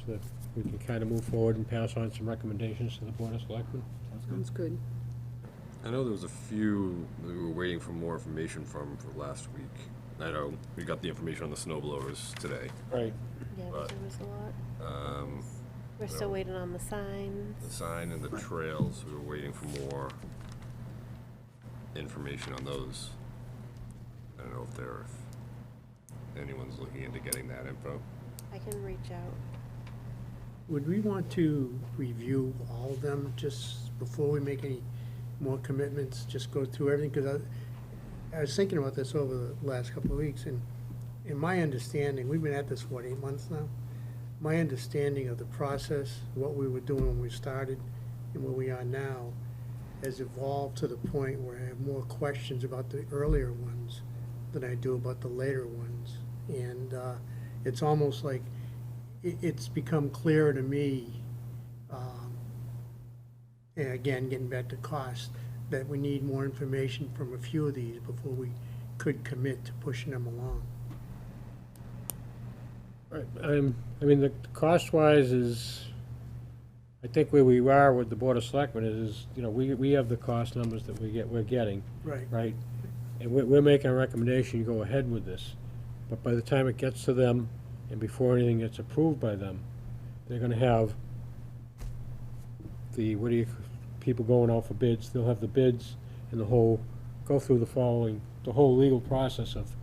so that we can kind of move forward and pass on some recommendations to the Board of Selectmen. Sounds good. I know there was a few that we were waiting for more information from for last week. I know we got the information on the snow blowers today. Right. Yeah, But- there was a lot. Um, We're still waiting on the signs. the sign and the trails, we were waiting for more information on those. I don't know if anyone's looking into getting that info. I can reach out. Would we want to review all of them just before we make any more commitments, just go through everything? Because I was thinking about this over the last couple of weeks, and in my understanding, we've been at this, 8 months now? My understanding of the process, what we were doing when we started and where we are now, has evolved to the point where I have more questions about the earlier ones than I do about the later ones. And it's almost like it's become clearer to me, and again, getting back to cost, that we need more information from a few of these before we could commit to pushing them along. Right, I mean, the cost-wise is, I think where we are with the Board of Selectmen is, you know, we have the cost numbers that we're getting, Right. right? And we're making a recommendation, you go ahead with this. But by the time it gets to them, and before anything gets approved by them, they're gonna have people going out for bids, they'll have the bids and go through the whole legal process of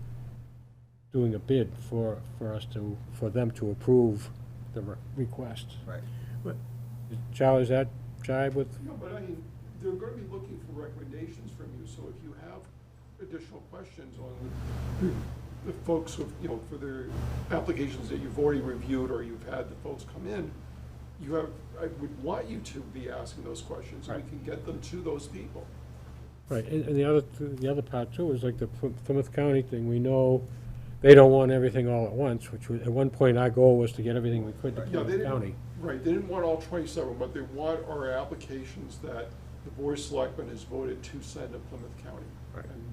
doing a bid for them to approve the request. Right. Charlie, is that jive with? Yeah, but I mean, they're gonna be looking for recommendations from you, so if you have additional questions on the folks who, you know, for their applications that you've already reviewed or you've had the folks come in, I would want you to be asking those questions, so we Right. can get them to those people. Right, and the other part too is like the Plymouth County thing, we know they don't want everything all at once, which was, at one point, our goal was to get everything we could to Yeah, they Plymouth didn't, County. right, they didn't want all 27, but they want our applications that the Board of Selectmen has voted to send to Plymouth County. Right. And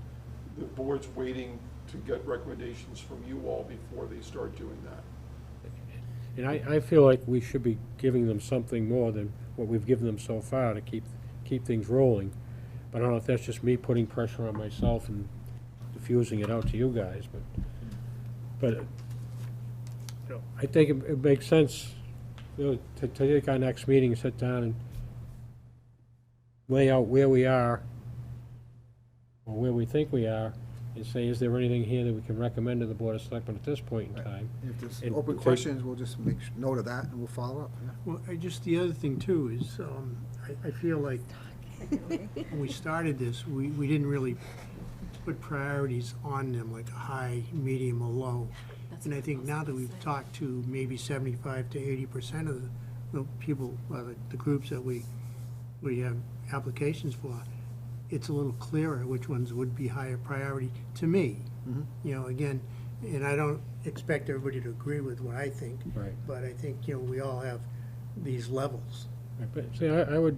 the board's waiting to get recommendations from you all before they start doing that. And I feel like we should be giving them something more than what we've given them so far to keep things rolling. But I don't know if that's just me putting pressure on myself and diffusing it out to you guys, but you know, I think it makes sense, you know, to take our next meeting, sit down and lay out where we are, or where we think we are, and say, is there anything here that we can recommend to the Board of Selectmen at this point in time? If there's And open take- questions, we'll just make note of that and we'll follow up. Yeah. Well, the other thing too is, I feel like when we started this, we didn't really put priorities on them, like a high, medium, or low. And I think now that we've talked to maybe 75 to 80% of the people, the groups that we have applications for, it's a little clearer which ones would be higher priority to me. Mhm. You know, again, and I don't expect everybody to agree with what I think, Right. but I think, you know, we all have these levels. Right, but see, I would,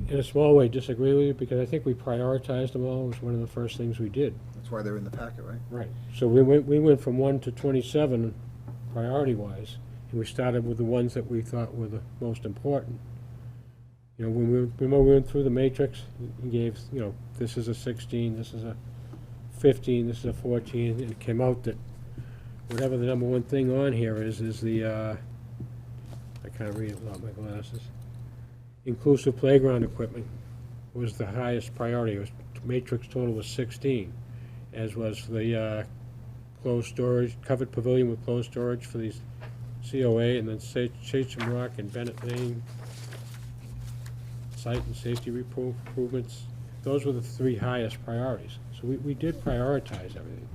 in a small way, disagree with you, because I think we prioritized them all. It was one of the first things we did. That's why they're in the packet, right? Right. So we went from 1 to 27, priority-wise, and we started with the ones that we thought were the most important. You know, when remember we went through the matrix, and gave, you know, this is a 16, this is a 15, this is a 14, and it came out that whatever the number one thing on here is the, I can't read it without my glasses. Inclusive playground equipment was the highest priority. It was, matrix total was 16, as was the closed storage, covered pavilion with closed storage for these COA, and then Sachem Rock and Bennett Lane, site and safety improvements. Those were the three highest priorities. So we did prioritize everything.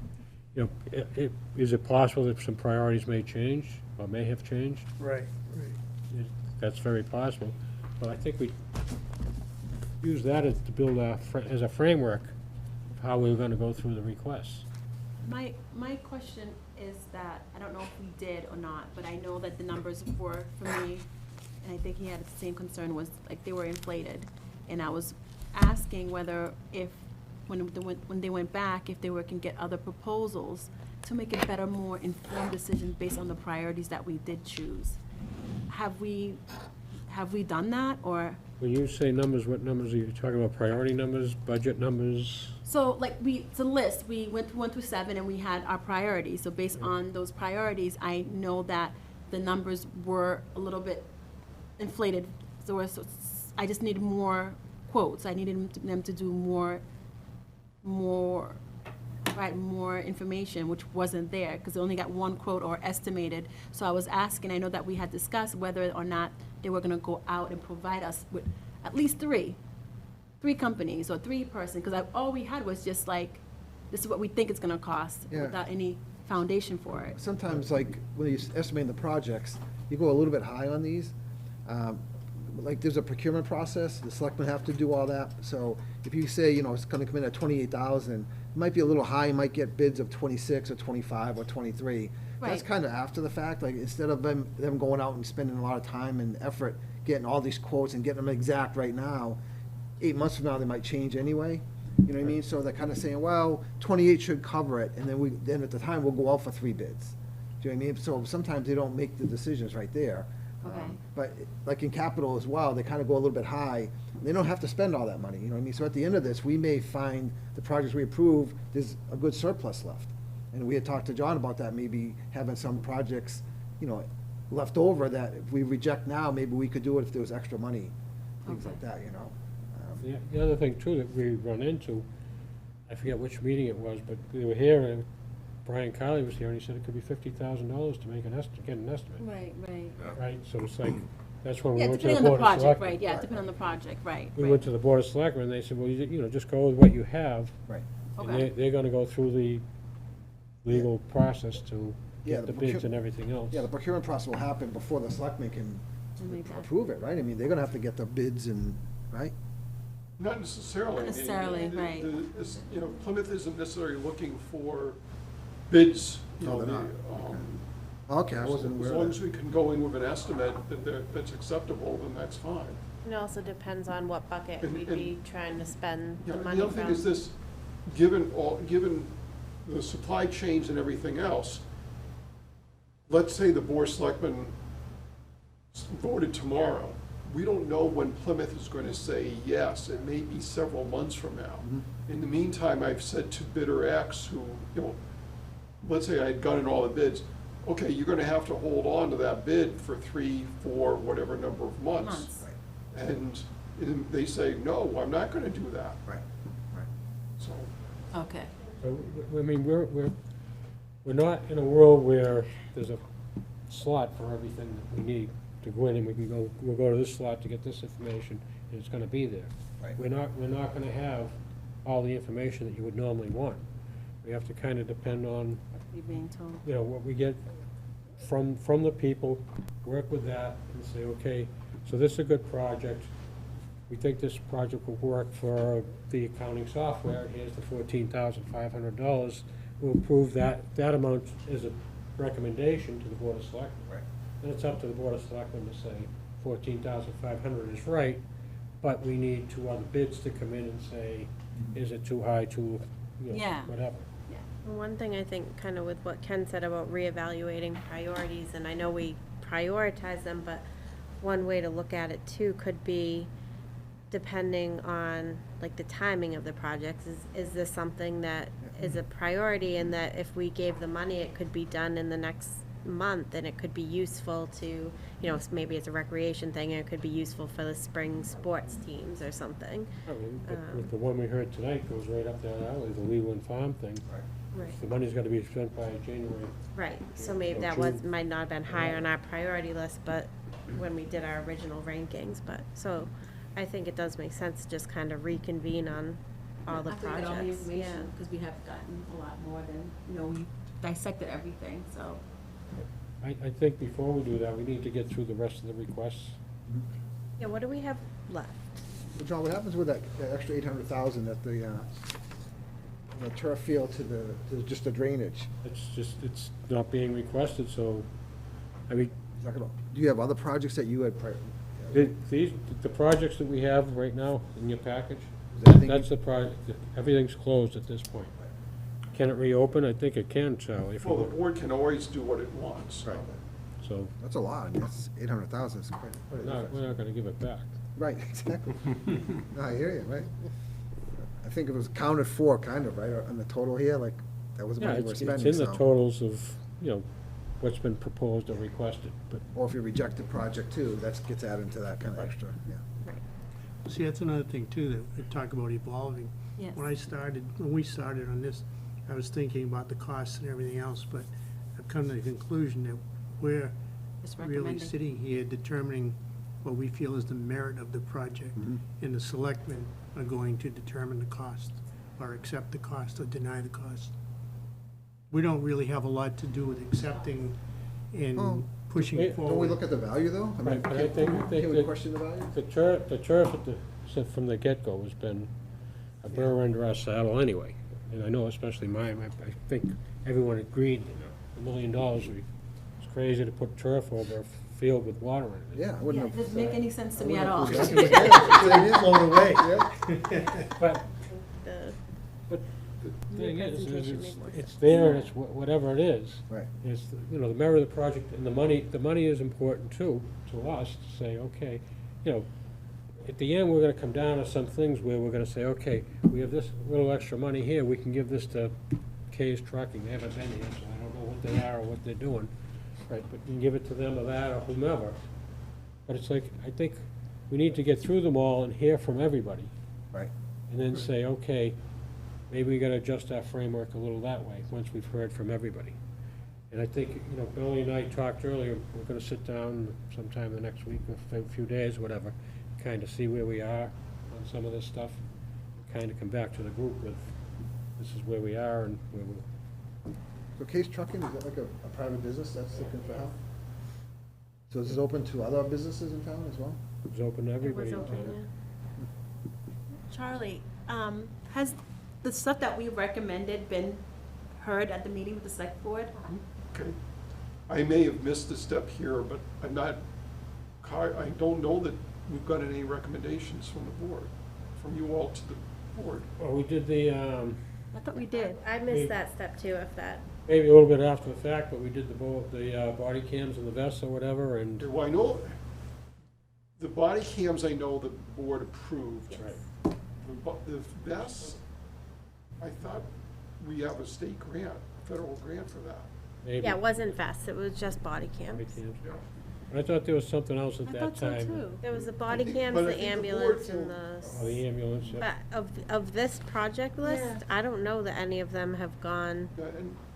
You know, is it possible that some priorities may change, or may have changed? Right. That's very possible. But I think we use that as to build as a framework of how we were gonna go through the requests. My question is that, I don't know if we did or not, but I know that the numbers were, for me, and I think he had the same concern, was like they were inflated. And I was asking whether if, when they went back, if they can get other proposals to make a better, more informed decision based on the priorities that we did choose. Have we done that, or? When you say numbers, what numbers are you talking about? Priority numbers, budget numbers? So like it's a list, we went through 1 through 7 and we had our priorities. So based on those priorities, I know that the numbers were a little bit inflated. So I just needed more quotes. I needed them to do more information, which wasn't there, because they only got one quote or estimated. So I was asking, I know that we had discussed whether or not they were gonna go out and provide us with at least three companies or 3 person, because all we had was just like, this is what we think it's gonna cost, Yeah. without any foundation for it. Sometimes, like, when you're estimating the projects, you go a little bit high on these. Like, there's a procurement process, the selectmen have to do all that. So if you say, you know, it's gonna come in at 28,000, it might be a little high, you might get bids of 26 or 25 or 23. That's Right. kind of after the fact, like, instead of them going out and spending a lot of time and effort getting all these quotes and getting them exact right now, 8 months from now, they might change anyway. You know what I mean? So they're kind of saying, well, 28 should cover it, and then at the time, we'll go out for 3 bids. Do you know what I mean? So sometimes they don't make the decisions right there. Okay. But like in capital as well, they kind of go a little bit high. They don't have to spend all that money, you know what I mean? So at the end of this, we may find the projects we approve, there's a good surplus left. And we had talked to John about that, maybe having some projects, you know, left over that if we reject now, maybe we could do it if there was extra money, things like that, you know? The other thing too that we run into, I forget which meeting it was, but we were here and Brian Carley was here and he said it could be $50,000 to make get an estimate. Right. Right, so it's like, that's when we Yeah, went to the depending on the Board of project, Selectmen. right, yeah, depending on the project, right. We went to the Board of Selectmen and they said, well, you know, just go with what you have. Right. And Okay. they're gonna go through the legal process to Yeah, get the the bids procure- and everything else. Yeah, the procurement process will happen before the selectmen can And make that- approve it, right? I mean, they're gonna have to get the bids and, right? Not necessarily. Not necessarily, The- right. You know, Plymouth isn't necessarily looking for bids, you No, know, they're Okay, I wasn't as aware long of as that. we can go in with an estimate that's acceptable, then that's fine. It also depends on what bucket And- we'd be trying to spend Yeah, the and money the other thing is from. this, given the supply chains and everything else, let's say the Board of Selectmen voted tomorrow. We don't know when Plymouth is going to say yes. It may be several months from now. Mm-hmm. In the meantime, I've said to bidder X, who, you know, let's say I had gotten all the bids, okay, you're gonna have to hold on to that bid for 3, 4, whatever number of months. And they say, no, I'm not gonna do that. Right, right. So, Okay. So, I mean, we're not in a world where there's a slot for everything that we need to go in, and we'll go to this slot to get this information, and it's gonna be there. Right. We're not gonna have all the information that you would normally want. We have to kind of depend on, You're being told. you know, what we get from the people, work with that, and say, okay, so this is a good project. We think this project will work for the accounting software. Here's the $14,500. We'll approve that amount as a recommendation to the Board of Selectmen. Right. And it's up to the Board of Selectmen to say 14,500 is right, but we need 2 other bids to come in and say, is it too high, too, you know, Yeah. whatever. One thing I think, kind of with what Ken said about reevaluating priorities, and I know we prioritize them, but one way to look at it too could be, depending on like the timing of the projects, is this something that is a priority, and that if we gave the money, it could be done in the next month, and it could be useful to, you know, maybe it's a recreation thing, and it could be useful for the spring sports teams or something. I mean, with the one we heard tonight goes right up that alley, the Leland Farm thing. Right. The money's gotta be spent by January. Right, so maybe Or that June. might not have been high on our priority list, but when we did our original rankings, but, so I think it does make sense to just kind of reconvene on all the After we get all the projects, yeah. information, because we have gotten a lot more than, you know, we dissected everything, so. I think before we do that, we need to get through the rest of the requests. Yeah, what do we have left? Well, John, what happens with that extra 800,000 at the turf field to just the drainage? It's not being requested, so, I mean, Is that gonna- Do you have other projects that you had the projects that we have right now in your package, Is that anything- that's the project, everything's closed at this point. Can it reopen? I think it can, Charlie, if we Well, the want. board can always do what it wants. Right. So, That's a lot, I mean, that's 800,000, it's quite a we're difference. not gonna give it back. Right, exactly. No, I hear you, right. I think it was counted for, kind of, right, on the total here, like, that was the Yeah, money we're it's spending, in the so. totals of, you know, what's been proposed or requested, but Or if you reject the project too, that gets added into that kind of extra, yeah. See, that's another thing too, that we talk about evolving. Yes. When we started on this, I was thinking about the costs and everything else, but I've come to the conclusion that we're Just really recommending. sitting here determining what we feel is the merit of the project. And the selectmen are going to determine the cost, or accept the cost or deny the cost. We don't really have a lot to do with accepting Oh, and pushing wait, forward. Don't we look at the value, though? I mean, Right, but I think can we that- question the value? the turf at so from the get-go has been a burr under our saddle anyway. And I know especially mine, I think everyone agreed, $1 million, it's crazy to put turf over a field with water in it. Yeah, I Yeah, wouldn't it have. doesn't make any sense to I me at wouldn't all. have approved that. It is. Float away. Yeah. But, The but the thing is, presentation made more it's sense. there and it's whatever it is. Right. It's, you know, the merit of the project and the money is important too, to us, to say, okay, you know, at the end, we're gonna come down to some things where we're gonna say, okay, we have this little extra money here, we can give this to K's Trucking, they haven't been here, so I don't know what they are or what they're doing. Right, but you can give it to them or that or whomever. But it's like, I think we need to get through them all and hear from everybody. Right. And then say, okay, maybe we gotta adjust our framework a little that way, once we've heard from everybody. And I think, you know, Billy and I talked earlier, we're gonna sit down sometime in the next week, or a few days, whatever, kinda see where we are on some of this stuff. Kinda come back to the group with, this is where we are and where we're. So Case Trucking, is that like a private business that's looking for help? So is this open to other businesses in town as well? It was open to It everybody was in open, town. yeah. Charlie, has the stuff that we recommended been heard at the meeting with the select board? Okay. I may have missed a step here, but I'm not, I don't know that we've got any recommendations from the board, from you all to the board. Well, we did the, I thought we did. I missed that step too, if that, maybe a little bit after the fact, but we did the body cams and the vests or whatever, and. Well, I know, the body cams I know the board approved. Right. The vests, I thought we have a state grant, federal grant for that. Maybe. yeah, it wasn't vests, it was just body cams. Body cams. Yeah. I thought there was something else at I that thought so time. too. There was the body think- cams, but I the think the board ambulance, and the. Oh, the ambulance, yeah. But of this project list, Yeah. I don't know that any of them have gone, Yeah,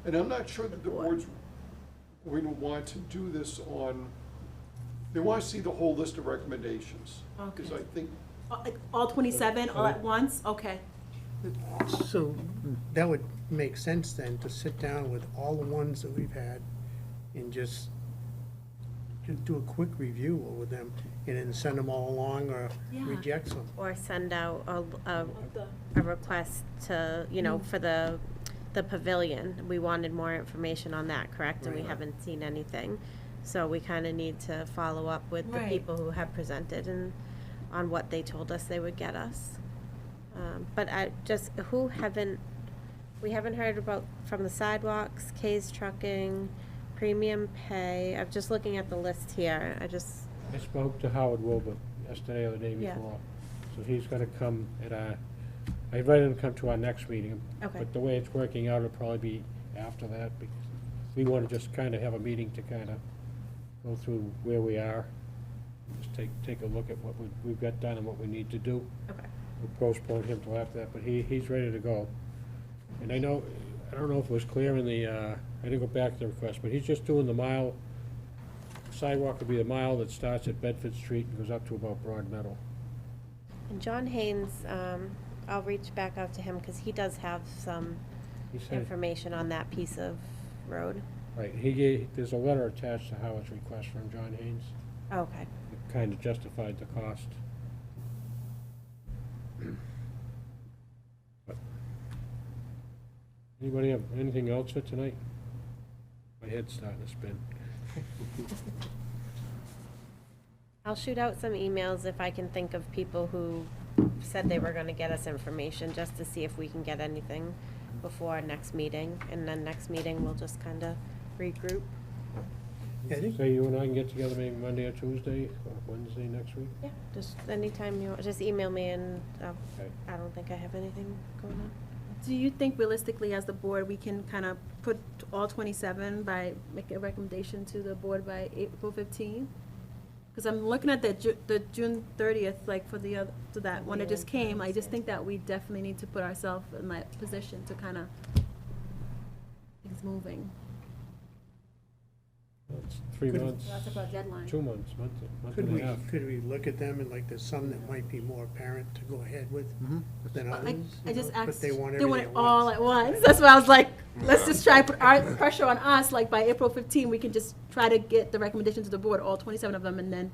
and I'm not sure that the Board. board's going to want to do this on, they want to see the whole list of recommendations. Because Okay. I think, Like all 27 all at once? Okay. So that would make sense then, to sit down with all the ones that we've had and just do a quick review over them and then send them all along or Yeah. reject some. or send out a request to, you know, for the pavilion. We wanted more information on that, correct? And we Right. haven't seen anything. So we kind of need to follow up with the Right. people who have presented and on what they told us they would get us. But we haven't heard about, from the sidewalks, K's Trucking, premium pay. I'm just looking at the list here. I spoke to Howard Wilbur yesterday or the day Yeah. before. So he's gonna come at I invited him to come to our next meeting. Okay. But the way it's working out, it'll probably be after that, because we wanna just kinda have a meeting to kinda go through where we are. Just take a look at what we've got done and what we need to do. Okay. We'll postpone him till after that, but he's ready to go. And I don't know if it was clear in the, I didn't go back to the request, but he's just doing the mile, sidewalk will be the mile that starts at Bedford Street and goes up to about Broad Meadow. And John Haynes, I'll reach back out to him because he does have some He said, information on that piece of road. right, there's a letter attached to Howard's request from John Haynes. Okay. It kind of justified the cost. But anybody have anything else for tonight? My head's starting to spin. I'll shoot out some emails if I can think of people who said they were gonna get us information, just to see if we can get anything before our next meeting. And then next meeting, we'll just kinda regroup. Yeah, I think- So you and I can get together maybe Monday or Tuesday, or Wednesday next week? Yeah, just anytime you, just email me and, Okay. I don't think I have anything going on. Do you think realistically, as the board, we can kind of put all 27 make a recommendation to the board by April 15? Because I'm looking at the June 30th, like for to that one that just came, I just think that we definitely need to put ourselves in that position to kind of, things moving. Well, it's 3 Could- months, That's about deadline. 2 months, month Could and we, a half. could we look at them and like there's some that might be more apparent to go ahead with than But others? I just you know, asked, But they want they want everything it all once. at once. That's why I was like, let's just try to put our pressure on us, like by April 15, we can just try to get the recommendation to the board, all 27 of them, and then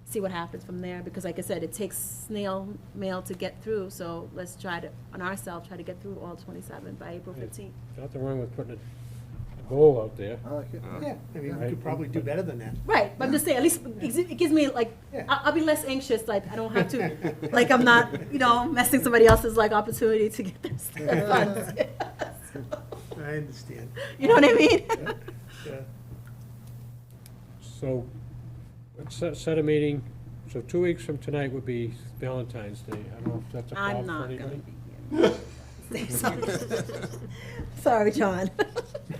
see what happens from there. Because like I said, it takes snail mail to get through, so let's try to, on ourselves, try to get through all 27 by April Yeah. 15. Nothing wrong with putting a goal out there. I like it. Yeah, I mean, we Right. could probably do better than that. Right, but I'm just saying, at least it gives me like, Yeah. I'll be less anxious, like I don't have to, like I'm not, messing somebody else's like opportunity to get their funds. I understand. You know what I mean? Yeah. So, let's set a meeting, so 2 weeks from tonight would be Valentine's Day. I don't know if that's a I'm problem for not gonna anybody. be here. Sorry, John.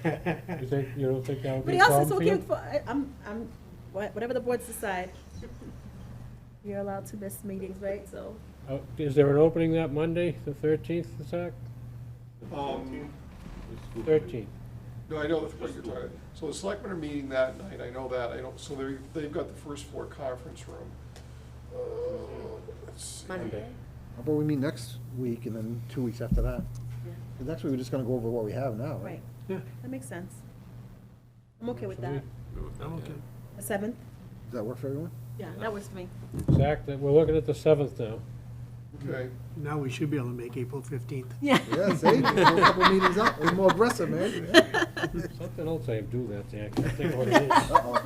You don't think that would be Everybody a else is problem for okay you? for, whatever the boards decide. You're allowed to miss meetings, right? So, Is there an opening that Monday, the 13th, Zach? 13th. No, I know what you're talking, so the selectmen are meeting that night, I know that, so they've got the first floor conference room. Let's see. Monday. How about we meet next week and then 2 weeks after that? yeah, 'Cause next week, we're just gonna go over what we have now, right. right? Yeah. That makes sense. I'm okay with So we- that. I'm okay. The 7th? Does that work for everyone? Yeah, that works for me. Zach, we're looking at the 7th now. Okay, Now we should be able to make April 15th. Yeah. Yeah, see, we're a couple meetings up, we're more aggressive, man. Something else I do that day, I can't think of what it is. Uh-oh.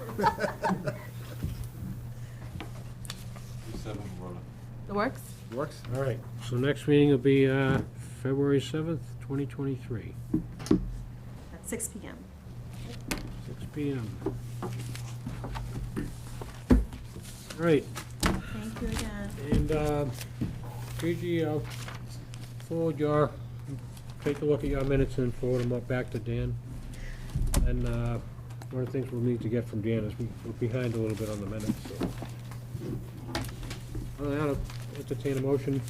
It works? Works? All right, so next meeting will be February 7th, 2023, At 6 PM. 6 PM. All right, Thank you again. and Gigi, I'll take a look at your minutes and forward them up back to Dan. And one of the things we'll need to get from Dan is we're behind a little bit on the minutes, so. I'll entertain a motion.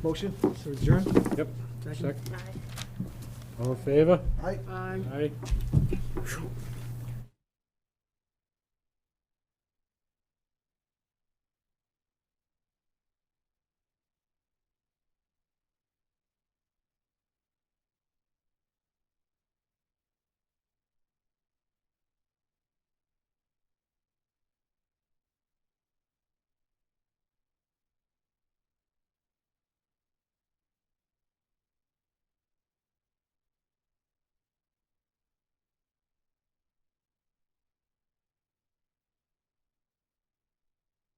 Motion, so adjourn? Yep. Second. Second. Bye. All in favor? Aye. Aye.